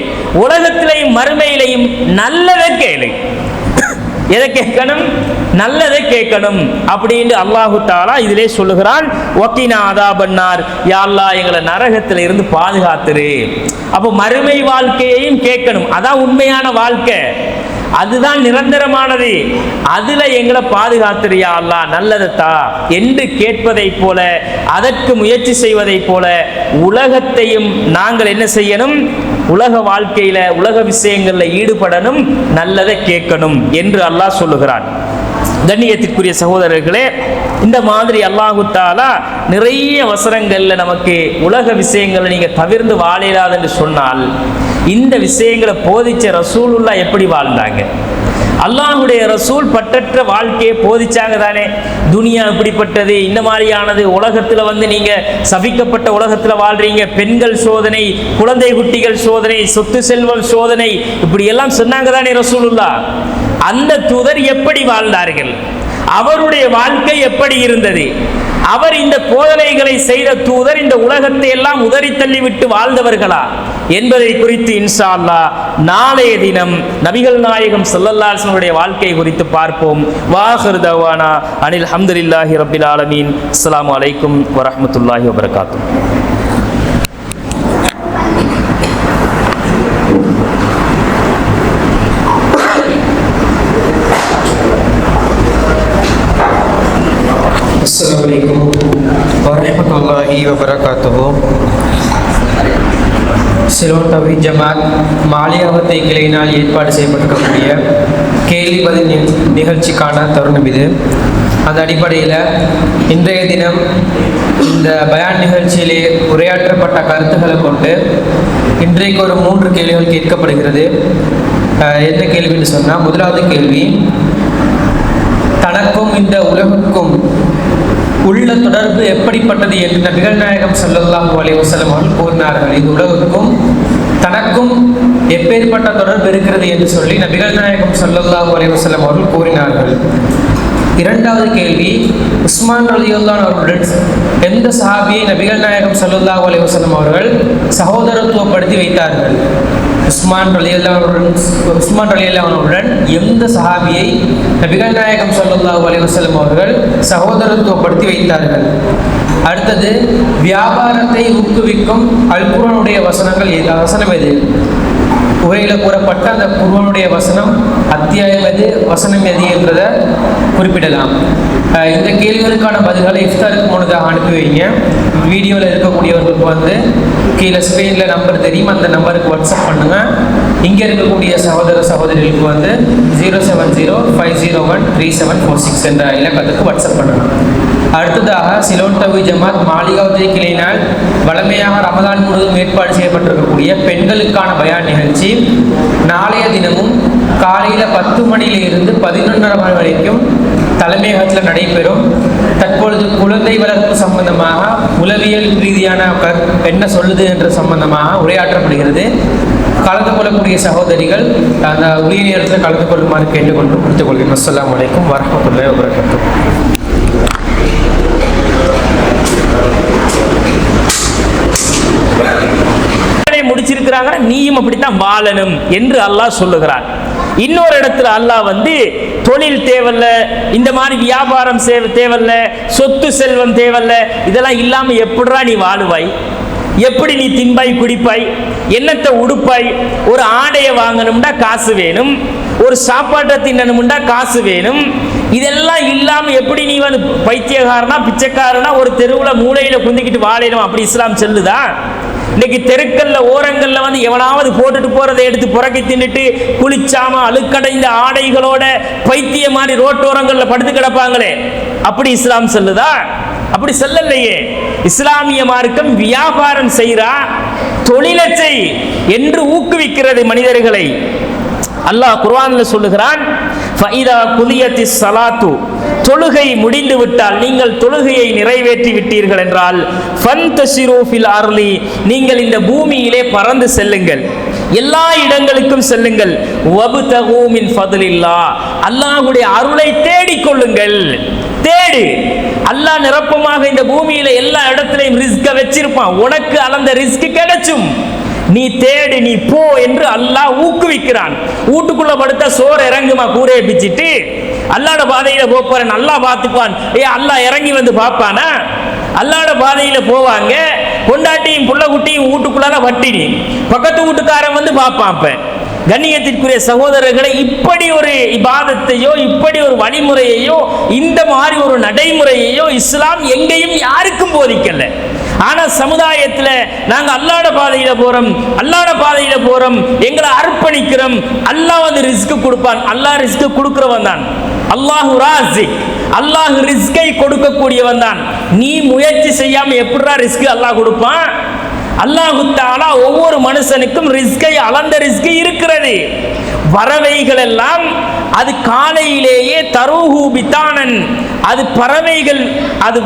உலகத்திலையும் மறுமையிலையும் நல்லதை கேளு. எதை கேட்கணும்? நல்லதை கேட்கணும் அப்படின்னு அல்லாஹு தஆலா இதிலே சொல்லுகிறான். வக்கினா அதாபன்னார், யா அல்லாஹ் எங்களை நரகத்தில் இருந்து பாதுகாத்துரு. அப்போ மறுமை வாழ்க்கையையும் கேட்கணும். அதான் உண்மையான வாழ்க்கை, அதுதான் நிரந்தரமானது. அதுல எங்களை பாதுகாத்துரு யா அல்லாஹ், நல்லதத்தா என்று கேட்பதை போல, அதற்கு முயற்சி செய்வதை போல உலகத்தையும் நாங்கள் என்ன செய்யணும்? உலக வாழ்க்கையில உலக விஷயங்கள்ல ஈடுபடணும், நல்லதை கேட்கணும் என்று அல்லாஹ் சொல்லுகிறான். கண்ணியத்திற்குரிய சகோதரர்களே, இந்த மாதிரி அல்லாஹு தஆலா நிறைய வசனங்கள்ல நமக்கு உலக விஷயங்களை நீங்க தவிர்த்து வாழலாது என்று சொன்னால், இந்த விஷயங்களை போதிச்ச ரசூலுல்லாஹ் எப்படி வாழ்ந்தாங்க? அல்லாஹ்வுடைய ரசூல் பற்றற்ற வாழ்க்கையை போதிச்சாங்க தானே. துனியா இப்படிப்பட்டது, இந்த மாதிரியானது, உலகத்தில் வந்து நீங்க சபிக்கப்பட்ட உலகத்தில் வாழ்றீங்க, பெண்கள் சோதனை, குழந்தை குட்டிகள் சோதனை, சொத்து செல்வம் சோதனை, இப்படி எல்லாம் சொன்னாங்க தானே ரசூலுல்லாஹ். அந்த தூதர் எப்படி வாழ்ந்தார்கள், அவருடைய வாழ்க்கை எப்படி இருந்தது, அவர் இந்த போதனைகளை செய்த தூதர் இந்த உலகத்தை எல்லாம் உதறி தள்ளிவிட்டு வாழ்ந்தவர்களா என்பதை குறித்து இன்ஷா அல்லாஹ் நாளைய தினம் நபிகள் நாயகம் ஸல்லல்லாஹு அலைஹி வஸல்லம் வாழ்க்கை குறித்து பார்ப்போம். வாஹிர் தவானா அனில் ஹம்துலில்லாஹி ரப்பில் ஆலமீன். அஸ்ஸலாமு அலைக்கும் வரஹ்மத்துல்லாஹி வபரகாத்துஹு. அஸ்ஸலாமு அலைக்கும் வரஹ்மத்துல்லாஹி வபரகாத்துஹு. சிலோன் தவ்ஹீத் ஜமாத் மாலியாவத்தை கிளையினால் ஏற்பாடு செய்யப்பட்டிருக்கக்கூடிய கேள்வி பதில் நிகழ்ச்சிக்கான தருணம் இது. அந்த அடிப்படையில் இன்றைய தினம் இந்த பயான் நிகழ்ச்சியிலே உரையாற்றப்பட்ட கருத்துக்களை கொண்டு இன்றைக்கு ஒரு 3 கேள்விகள் கேட்கப்படுகிறது. என்ன கேள்வின்னு சொன்னால், முதலாவது கேள்வி, தனக்கும் இந்த உலகுக்கும் உள்ள தொடர்பு எப்படிப்பட்டது என்று நபிகள் நாயகம் ஸல்லல்லாஹு அலைஹி வஸல்லம் அவர்கள் கூறினார்கள். இந்த உலகுக்கும் தனக்கும் எப்பேற்பட்ட தொடர்பு இருக்கிறது என்று சொல்லி நபிகள் நாயகம் ஸல்லல்லாஹு அலைஹி வஸல்லம் அவர்கள் கூறினார்கள். இரண்டாவது கேள்வி, உஸ்மான் ரலியல்லாஹு அன்ஹு அவர்களுடன் எந்த சஹாபியை நபிகள் நாயகம் ஸல்லல்லாஹு அலைஹி வஸல்லம் அவர்கள் சகோதரத்துவப்படுத்தி வைத்தார்கள்? உஸ்மான் ரலியல்லாஹு அன்ஹுடன் எந்த சஹாபியை நபிகள் நாயகம் ஸல்லல்லாஹு அலைஹி வஸல்லம் அவர்கள் சகோதரத்துவப்படுத்தி வைத்தார்கள்? அடுத்தது, வியாபாரத்தை ஊக்குவிக்கும் அல் குர்ஆனுடைய வசனம் எது? உரையில் கூறப்பட்ட அந்த குர்ஆனுடைய வசனம், அத்தியாயம் எது, வசனம் எது என்றதை குறிப்பிடலாம். இந்த கேள்விகளுக்கான பதில்களை இஃப்தாருக்கு முன்னதாக அனுப்பி வைங்க. வீடியோவில் இருக்கக்கூடியவர்களுக்கு வந்து கீழே ஸ்க்ரீனில் நம்பர் தெரியும், அந்த நம்பருக்கு வாட்ஸ்அப் பண்ணுங்கள். இங்கே இருக்கக்கூடிய சகோதர சகோதரிகளுக்கு வந்து 07050137446 என்ற இலக்கத்துக்கு வாட்ஸ்அப் பண்ணணும். அடுத்ததாக சிலோன் தவ்ஹீத் ஜமாத் மாலிகாவத்தை கிளையினால் வழமையாக ரமதான் முழுவதும் ஏற்பாடு செய்யப்பட்டிருக்கக்கூடிய பெண்களுக்கான பயான் நிகழ்ச்சி நாளைய தினமும் காலையில் 10 மணியிலிருந்து 11:30 மணி வரைக்கும் தலைமையகத்தில் நடைபெறும். தற்பொழுது குழந்தை வளர்ப்பு சம்பந்தமாக உளவியல் ரீதியான என்ன சொல்லுது என்ற சம்பந்தமாக உரையாற்றப்படுகிறது. கலந்து கொள்ளக்கூடிய சகோதரிகள் அந்த உரிய நேரத்தில் கலந்து கொள்ளுமாறு கேட்டுக்கொண்டு முடித்துக் கொள்கிறேன். அஸ்ஸலாமு அலைக்கும் வரஹ்மத்துல்லாஹி வபரகாத்துஹு. முடிச்சிருக்கிறாங்க, நீயும் அப்படித்தான் வாழணும் என்று அல்லாஹ் சொல்லுகிறார். இன்னொரு இடத்துல அல்லாஹ் வந்து தொழில் தேவல்ல, இந்த மாதிரி வியாபாரம் தேவல்ல, சொத்து செல்வம் தேவல்ல, இதெல்லாம் இல்லாம எப்படிடா நீ வாழுவாய், எப்படி நீ திம்பாய் குடிப்பாய், என்னத்தை உடுப்பாய், ஒரு ஆடையை வாங்கணும்னா காசு வேணும், ஒரு சாப்பாட்டை தின்னணும்னா காசு வேணும், இதெல்லாம் இல்லாம எப்படி நீ வந்து பைத்தியக்காரனா பிச்சைக்காரனா ஒரு தெருவில் மூளையில குந்திக்கிட்டு வாழணும்? அப்படி இஸ்லாம் சொல்லுதா? இன்னைக்கு தெருக்கல்ல ஓரங்கள்ல வந்து எவனாவது போட்டுட்டு போறதை எடுத்து புறக்கி தின்னுட்டு குளிச்சாம அழுக்கடைந்த ஆடைகளோட பைத்திய மாதிரி ரோட்டோரங்கள்ல படுத்து கிடப்பாங்களே, அப்படி இஸ்லாம் சொல்லுதா? அப்படி சொல்லலையே. இஸ்லாமிய மார்க்கம் வியாபாரம் செய்றா, தொழிலை செய் என்று ஊக்குவிக்கிறது மனிதர்களை. அல்லாஹ் குர்ஆன்ல சொல்லுகிறான், ஃபஇதா குதியத்திஸ் ஸலாத்து, தொழுகை முடிந்து விட்டால், நீங்கள் தொழுகையை நிறைவேற்றி விட்டீர்கள் என்றால், ஃபன்தஷிரு ஃபில் அர்லி, நீங்கள் இந்த பூமியிலே பறந்து செல்லுங்கள், எல்லா இடங்களுக்கும் செல்லுங்கள், வப்தகு மின் ஃபத்லில்லாஹ், அல்லாஹ்வுடைய அருளை தேடிக்கொள்ளுங்கள். தேடு, அல்லாஹ் நிரப்பமாக இந்த பூமியில எல்லா இடத்திலையும் ரிஸ்க வச்சிருப்பான், உனக்கு அளந்த ரிஸ்க் கிடைச்சும், நீ தேடு, நீ போ என்று அல்லாஹ் ஊக்குவிக்கிறான். வீட்டுக்குள்ள படுத்த சோறு இறங்குமா கூரையை பிச்சுட்டு, அல்லாஹ்ட பாதையில போறேன் அல்லாஹ் பார்த்துக்குவான், அல்லாஹ் இறங்கி வந்து பார்ப்பானா? அல்லாஹ்ட பாதையில போவாங்க, பொண்டாட்டியும் புள்ள குட்டியும் வீட்டுக்குள்ளால வட்டினி, பக்கத்து வீட்டுக்காரன் வந்து பார்ப்பான். அப்ப கண்ணியத்திற்குரிய சகோதரர்களை, இப்படி ஒரு இபாதத்தையோ இப்படி ஒரு வழிமுறையையோ இந்த மாதிரி ஒரு நடைமுறையையோ இஸ்லாம் எங்கேயும் யாருக்கும் போதிக்கல. ஆனா சமுதாயத்தில் நாங்க அல்லாஹ்ட பாதையில போறோம், அல்லாஹ்ட பாதையில போறோம், எங்களை அர்ப்பணிக்கிறோம், அல்லாஹ் வந்து ரிஸ்க் கொடுப்பான். அல்லாஹ் ரிஸ்க் கொடுக்கிறவன் தான், அல்லாஹ் ராஸிக், அல்லாஹ் ரிஸ்கை கொடுக்கக்கூடியவன் தான். நீ முயற்சி செய்யாம எப்படிடா ரிஸ்க் அல்லாஹ் கொடுப்பான்? அல்லாஹு தஆலா ஒவ்வொரு மனுஷனுக்கும் ரிஸ்கை அளந்த ரிஸ்க் இருக்கிறது. வரவைகள் எல்லாம் அது காலையிலேயே தரூஹு பித்தானன், அது பறவைகள், அது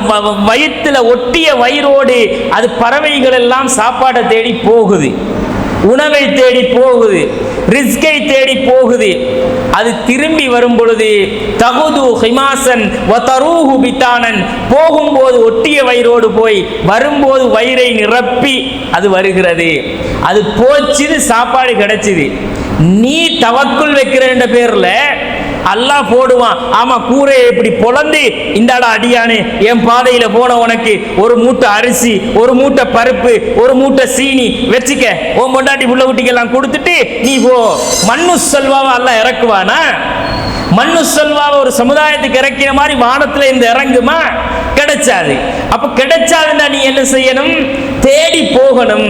வயிற்றுல ஒட்டிய வயிறோடு அது பறவைகள் எல்லாம் சாப்பாடை தேடி போகுது, உணவை தேடி போகுது, ரிஸ்கை தேடி போகுது. அது திரும்பி வரும் பொழுது தகுது ஹிமாசன் வதரூஹு பித்தானன், போகும்போது ஒட்டிய வயிறோடு போய் வரும்போது வயிறை நிரப்பி அது வருகிறது. அது போச்சுது, சாப்பாடு கிடைச்சிது. நீ தவக்குள் வைக்கிற பேர்ல அல்லாஹ் போடுவான். ஆமா, கூரையை இப்படி பொளந்து இந்தாடா அடியானே, என் பாதையில போன உனக்கு ஒரு மூட்டை அரிசி, ஒரு மூட்டை பருப்பு, ஒரு மூட்டை சீனி வச்சுக்க, உன் பொண்டாட்டி புள்ள குட்டிக்கெல்லாம் கொடுத்துட்டு நீ போ. மண்ணு செல்வாவை அல்லாஹ் இறக்குவானா? மண்ணு செல்வாவை ஒரு சமுதாயத்துக்கு இறக்கிற மாதிரி வானத்துல இருந்து இறங்குமா? கிடைச்சாது. அப்ப கிடைச்சாதுன்னா நீ என்ன செய்யணும்? தேடி போகணும்.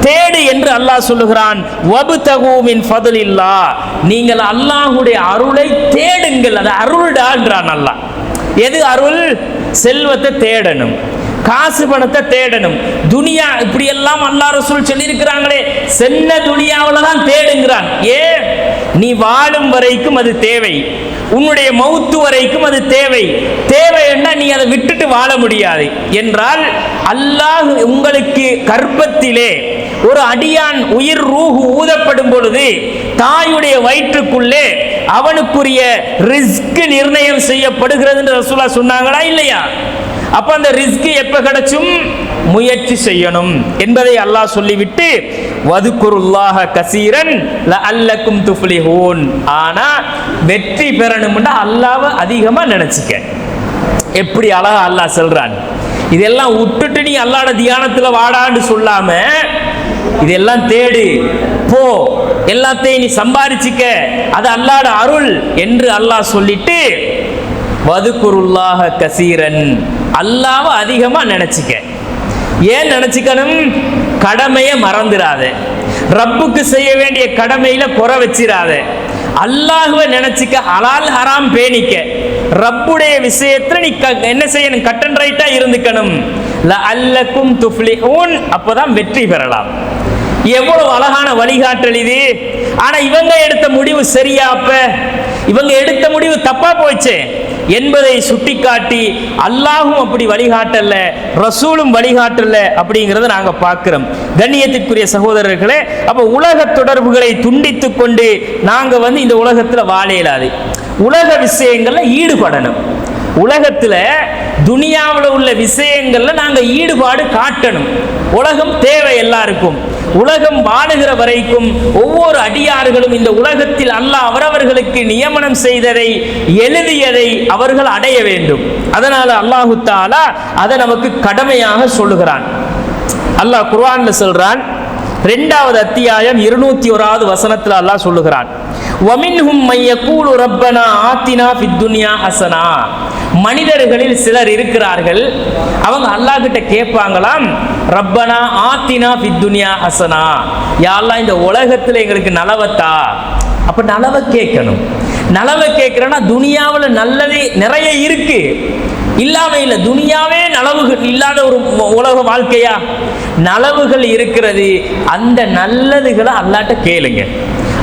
தேடு என்று அல்லாஹ் சொல்லுகிறான். வப்தகு மின் ஃபத்லில்லாஹ், நீங்கள் அல்லாஹ்வுடைய அருளை தேடுங்கள். அது அருள்டான்றான் அல்லாஹ். எது அருள்? செல்வத்தை தேடணும், காசு பணத்தை தேடணும். துனியா இப்படி எல்லாம் அல்லாஹ் ரசூல் சொல்லியிருக்கிறாங்களே, சென்ன துனியாவில் தான் தேடுங்கிறான். ஏன்? நீ வாழும் வரைக்கும் அது தேவை, உன்னுடைய மௌத்து வரைக்கும் அது தேவை. தேவை என்ன? நீ அதை விட்டுட்டு வாழ முடியாது என்றால், அல்லாஹ் உங்களுக்கு கர்ப்பத்திலே ஒரு அடியான் உயிர் ரூஹு ஊதப்படும் பொழுது தாயுடைய வயிற்றுக்குள்ளே அவனுக்குரிய ரிஸ்க் நிர்ணயம் செய்யப்படுகிறது என்று ரசூலுல்லாஹ் சொன்னாங்களா இல்லையா? அப்ப அந்த ரிஸ்க் எப்ப கிடைச்சும்? முயற்சி செய்யணும் என்பதை அல்லாஹ் சொல்லிவிட்டு வதுகுருல்லாஹ கசீரன் லஅல்லக்கும் துஃப்லிஹூன், ஆனா வெற்றி பெறணும்னா அல்லாஹ்வை அதிகமா நினைச்சுக்க. எப்படி அழகா அல்லாஹ் சொல்றான். இதெல்லாம் விட்டுட்டு நீ அல்லாஹ்ட தியானத்துல வாடான்னு சொல்லாம இதெல்லாம் தேடு போ, எல்லாத்தையும் நீ சம்பாதிச்சுக்க, அது அல்லாஹ்ட அருள் என்று அல்லாஹ் சொல்லிட்டு வதுகுருல்லாஹ கசீரன், அல்லாஹ்வை அதிகமா நினைச்சுக்க. ஏன் நினைச்சுக்கணும்? கடமையை மறந்துடாத, ரப்புக்கு செய்ய வேண்டிய கடமையில குறை வச்சிடாத, அல்லாஹ்வை நினைச்சுக்க, ஹலால் ஹராம் பேணிக்க, ரப்புடைய விஷயத்துல நீ என்ன செய்யணும்? கட் அண்ட் ரைட்டா இருந்துக்கணும். லஅல்லக்கும் துஃப்லிஹூன், அப்பதான் வெற்றி பெறலாம். எவ்வளவு அழகான வழிகாட்டல் இது. ஆனா இவங்க எடுத்த முடிவு சரியா? அப்ப இவங்க எடுத்த முடிவு தப்பா போச்சு என்பதை சுட்டிக்காட்டி அல்லாஹும் அப்படி வழிகாட்டல்ல, ரசூலும் வழிகாட்டல்ல அப்படிங்கிறத நாங்க பார்க்கிறோம். கண்ணியத்திற்குரிய சகோதரர்களே, அப்ப உலக தொடர்புகளை துண்டித்து கொண்டு நாங்க இந்த உலகத்துல வாழ இயலாது. உலக விஷயங்கள்ல ஈடுபடணும். உலகத்துல துனியாவில் உள்ள விஷயங்கள்ல நாங்க ஈடுபாடு காட்டணும். உலகம் தேவை எல்லாருக்கும். உலகம் வாழுகிற வரைக்கும் ஒவ்வொரு அடியார்களும் இந்த உலகத்தில் அல்லாஹ் அவரவர்களுக்கு நியமனம் செய்ததை, எழுதியதை அவர்கள் அடைய வேண்டும். அதனால அல்லாஹு தஆலா அதை நமக்கு கடமையாக சொல்லுகிறான். அல்லாஹ் குர்ஆன்ல சொல்றான், 2வது அத்தியாயம் 201வது வசனத்தில் அல்லாஹ் சொல்லுகிறான், வமின்ஹும் மையக்கூலு ரப்பனா ஆத்தினா ஃபித் துன்யா ஹஸனா. மனிதர்களில் சிலர் இருக்கிறார்கள், அவங்க அல்லாஹ் கிட்ட கேட்பாங்களாம், ரப்பனா ஆத்தினா ஃபித் துன்யா ஹஸனா, யா அல்லாஹ் இந்த உலகத்துல எங்களுக்கு நலவத்தா. அப்ப நலவை கேட்கணும். நலவை கேட்கிறேன்னா துனியாவில் நல்லது நிறைய இருக்கு, இல்லாம இல்லை. துனியாவே நலவுகள் இல்லாத ஒரு உலக வாழ்க்கையா? நலவுகள் இருக்கிறது. அந்த நல்லதுகளை அல்லாஹ்ட்ட கேளுங்க.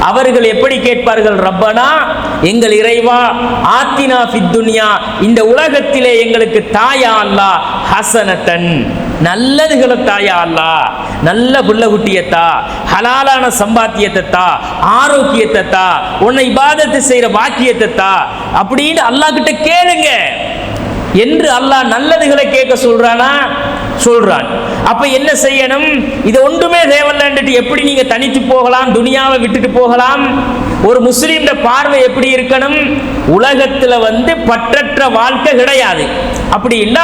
அவர்கள் எப்படி கேட்பார்கள்? ரப்பனா, எங்கள் இறைவா, ஆத்தினா ஃபித் துன்யா, இந்த உலகத்திலே எங்களுக்கு தாயா அல்லாஹ், ஹஸனத்தன், நல்லதுகளை தாயா அல்லாஹ், நல்ல புள்ள குட்டியத்தா, ஹலாலான சம்பாத்தியத்தை தா, ஆரோக்கியத்தை தா, உன்னை இபாதத்து செய்யற பாக்கியத்தை தா அப்படின்னு அல்லாஹ் கிட்ட கேளுங்க என்று அல்லாஹ் நல்லதுகளை கேட்க சொல்றானா? சொல்றான். அப்ப என்ன செய்யணும்? இது ஒன்றுமே தேவையில்லைன்ட்டு எப்படி நீங்க தனித்து போகலாம்? துனியாவை விட்டுட்டு போகலாம்? ஒரு முஸ்லீம்ட பார்வை எப்படி இருக்கணும்? உலகத்துல பற்றற்ற வாழ்க்கை கிடையாது. அப்படி இல்ல,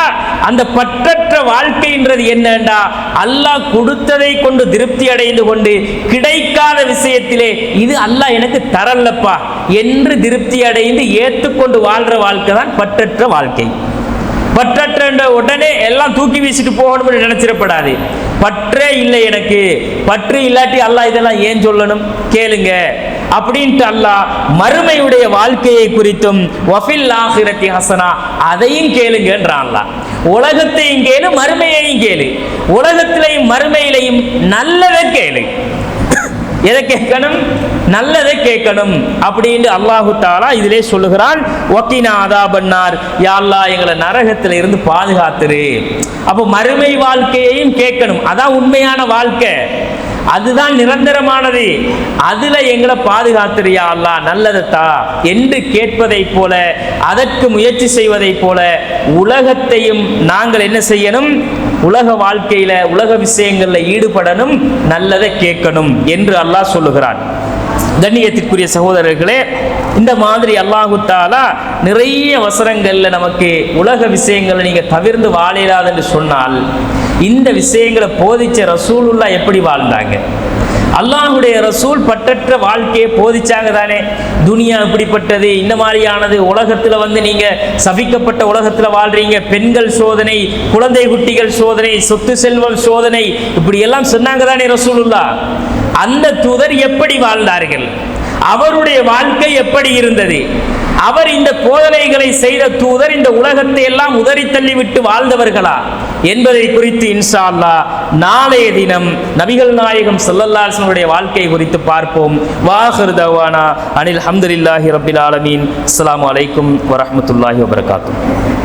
அந்த பற்றற்ற வாழ்க்கைன்றது என்னண்டா, அல்லாஹ் கொடுத்ததை கொண்டு திருப்தி அடைந்து கொண்டு கிடைக்காத விஷயத்திலே இது அல்லாஹ் எனக்கு தரலப்பா என்று திருப்தி அடைந்து ஏற்றுக்கொண்டு வாழ்ற வாழ்க்கை தான் பற்றற்ற வாழ்க்கை. பற்றற்ற உடனே எல்லாம் தூக்கி வீசிட்டு போகணும்னு நினைச்சிடப்படாது. பற்றே இல்லை எனக்கு, பற்று இல்லாட்டி அல்லாஹ் இதெல்லாம் ஏன் சொல்லணும்? கேளுங்க அப்படின்ட்டு அல்லாஹ் மறுமையுடைய வாழ்க்கையை குறித்தும் வஃபில் ஆகிரத்தி ஹஸனா, அதையும் கேளுங்கன்றான் அல்லாஹ். உலகத்தையும் கேளு, மறுமையையும் கேளு. உலகத்திலையும் மறுமையிலையும் நல்லதை கேளு. எதை கேட்கணும்? நல்லதை கேட்கணும் அப்படின்னு அல்லாஹு தஆலா இதிலே சொல்லுகிறான். வக்கினா அதாபன்னார், யா அல்லாஹ் எங்களை நரகத்தில் இருந்து பாதுகாத்துரு. அப்போ மறுமை வாழ்க்கையையும் கேட்கணும். அதான் உண்மையான வாழ்க்கை, அதுதான் நிரந்தரமானது. அதுல எங்களை பாதுகாத்துறியா அல்லாஹ், நல்லதத்தா என்று கேட்பதை போல, அதற்கு முயற்சி செய்வதை போல உலகத்தையும் நாங்கள் என்ன செய்யணும்? உலக வாழ்க்கையில உலக விஷயங்கள்ல ஈடுபடணும், நல்லதை கேட்கணும் என்று அல்லாஹ் சொல்லுகிறான். கண்ணியத்திற்குரிய சகோதரர்களே, இந்த மாதிரி அல்லாஹு தஆலா நிறைய வசனங்கள்ல நமக்கு உலக விஷயங்களை நீங்க தவிர்த்து வாழலாது என்று சொன்னால், இந்த விஷயங்களை போதிச்ச ரசூலுல்லாஹ் எப்படி வாழ்ந்தாங்க? அல்லாஹ்வுடைய ரசூல் பற்றற்ற வாழ்க்கையை போதிச்சாங்க தானே. துனியா இப்படிப்பட்டது, இந்த மாதிரியானது, உலகத்துல நீங்க சபிக்கப்பட்ட உலகத்துல வாழ்றீங்க, பெண்கள் சோதனை, குழந்தை குட்டிகள் சோதனை, சொத்து செல்வம் சோதனை, இப்படி எல்லாம் சொன்னாங்க தானே ரசூலுல்லாஹ். அந்த தூதர் எப்படி வாழ்ந்தார்கள்? அவருடைய வாழ்க்கை எப்படி இருந்தது? அவர் இந்த போதனைகளை செய்த தூதர் இந்த உலகத்தை எல்லாம் உதறி தள்ளிவிட்டு வாழ்ந்தவர்களா என்பதை குறித்து இன்ஷா அல்லாஹ் நாளைய தினம் நபிகள் நாயகம் ஸல்லல்லாஹு அலைஹி வஸல்லம் வாழ்க்கை குறித்து பார்ப்போம். வாஹிர் தவானா அனில் ஹம்துலில்லாஹி ரப்பில் ஆலமீன். அஸ்ஸலாமு அலைக்கும் வரஹ்மத்துல்லாஹி வபரகாத்துஹு.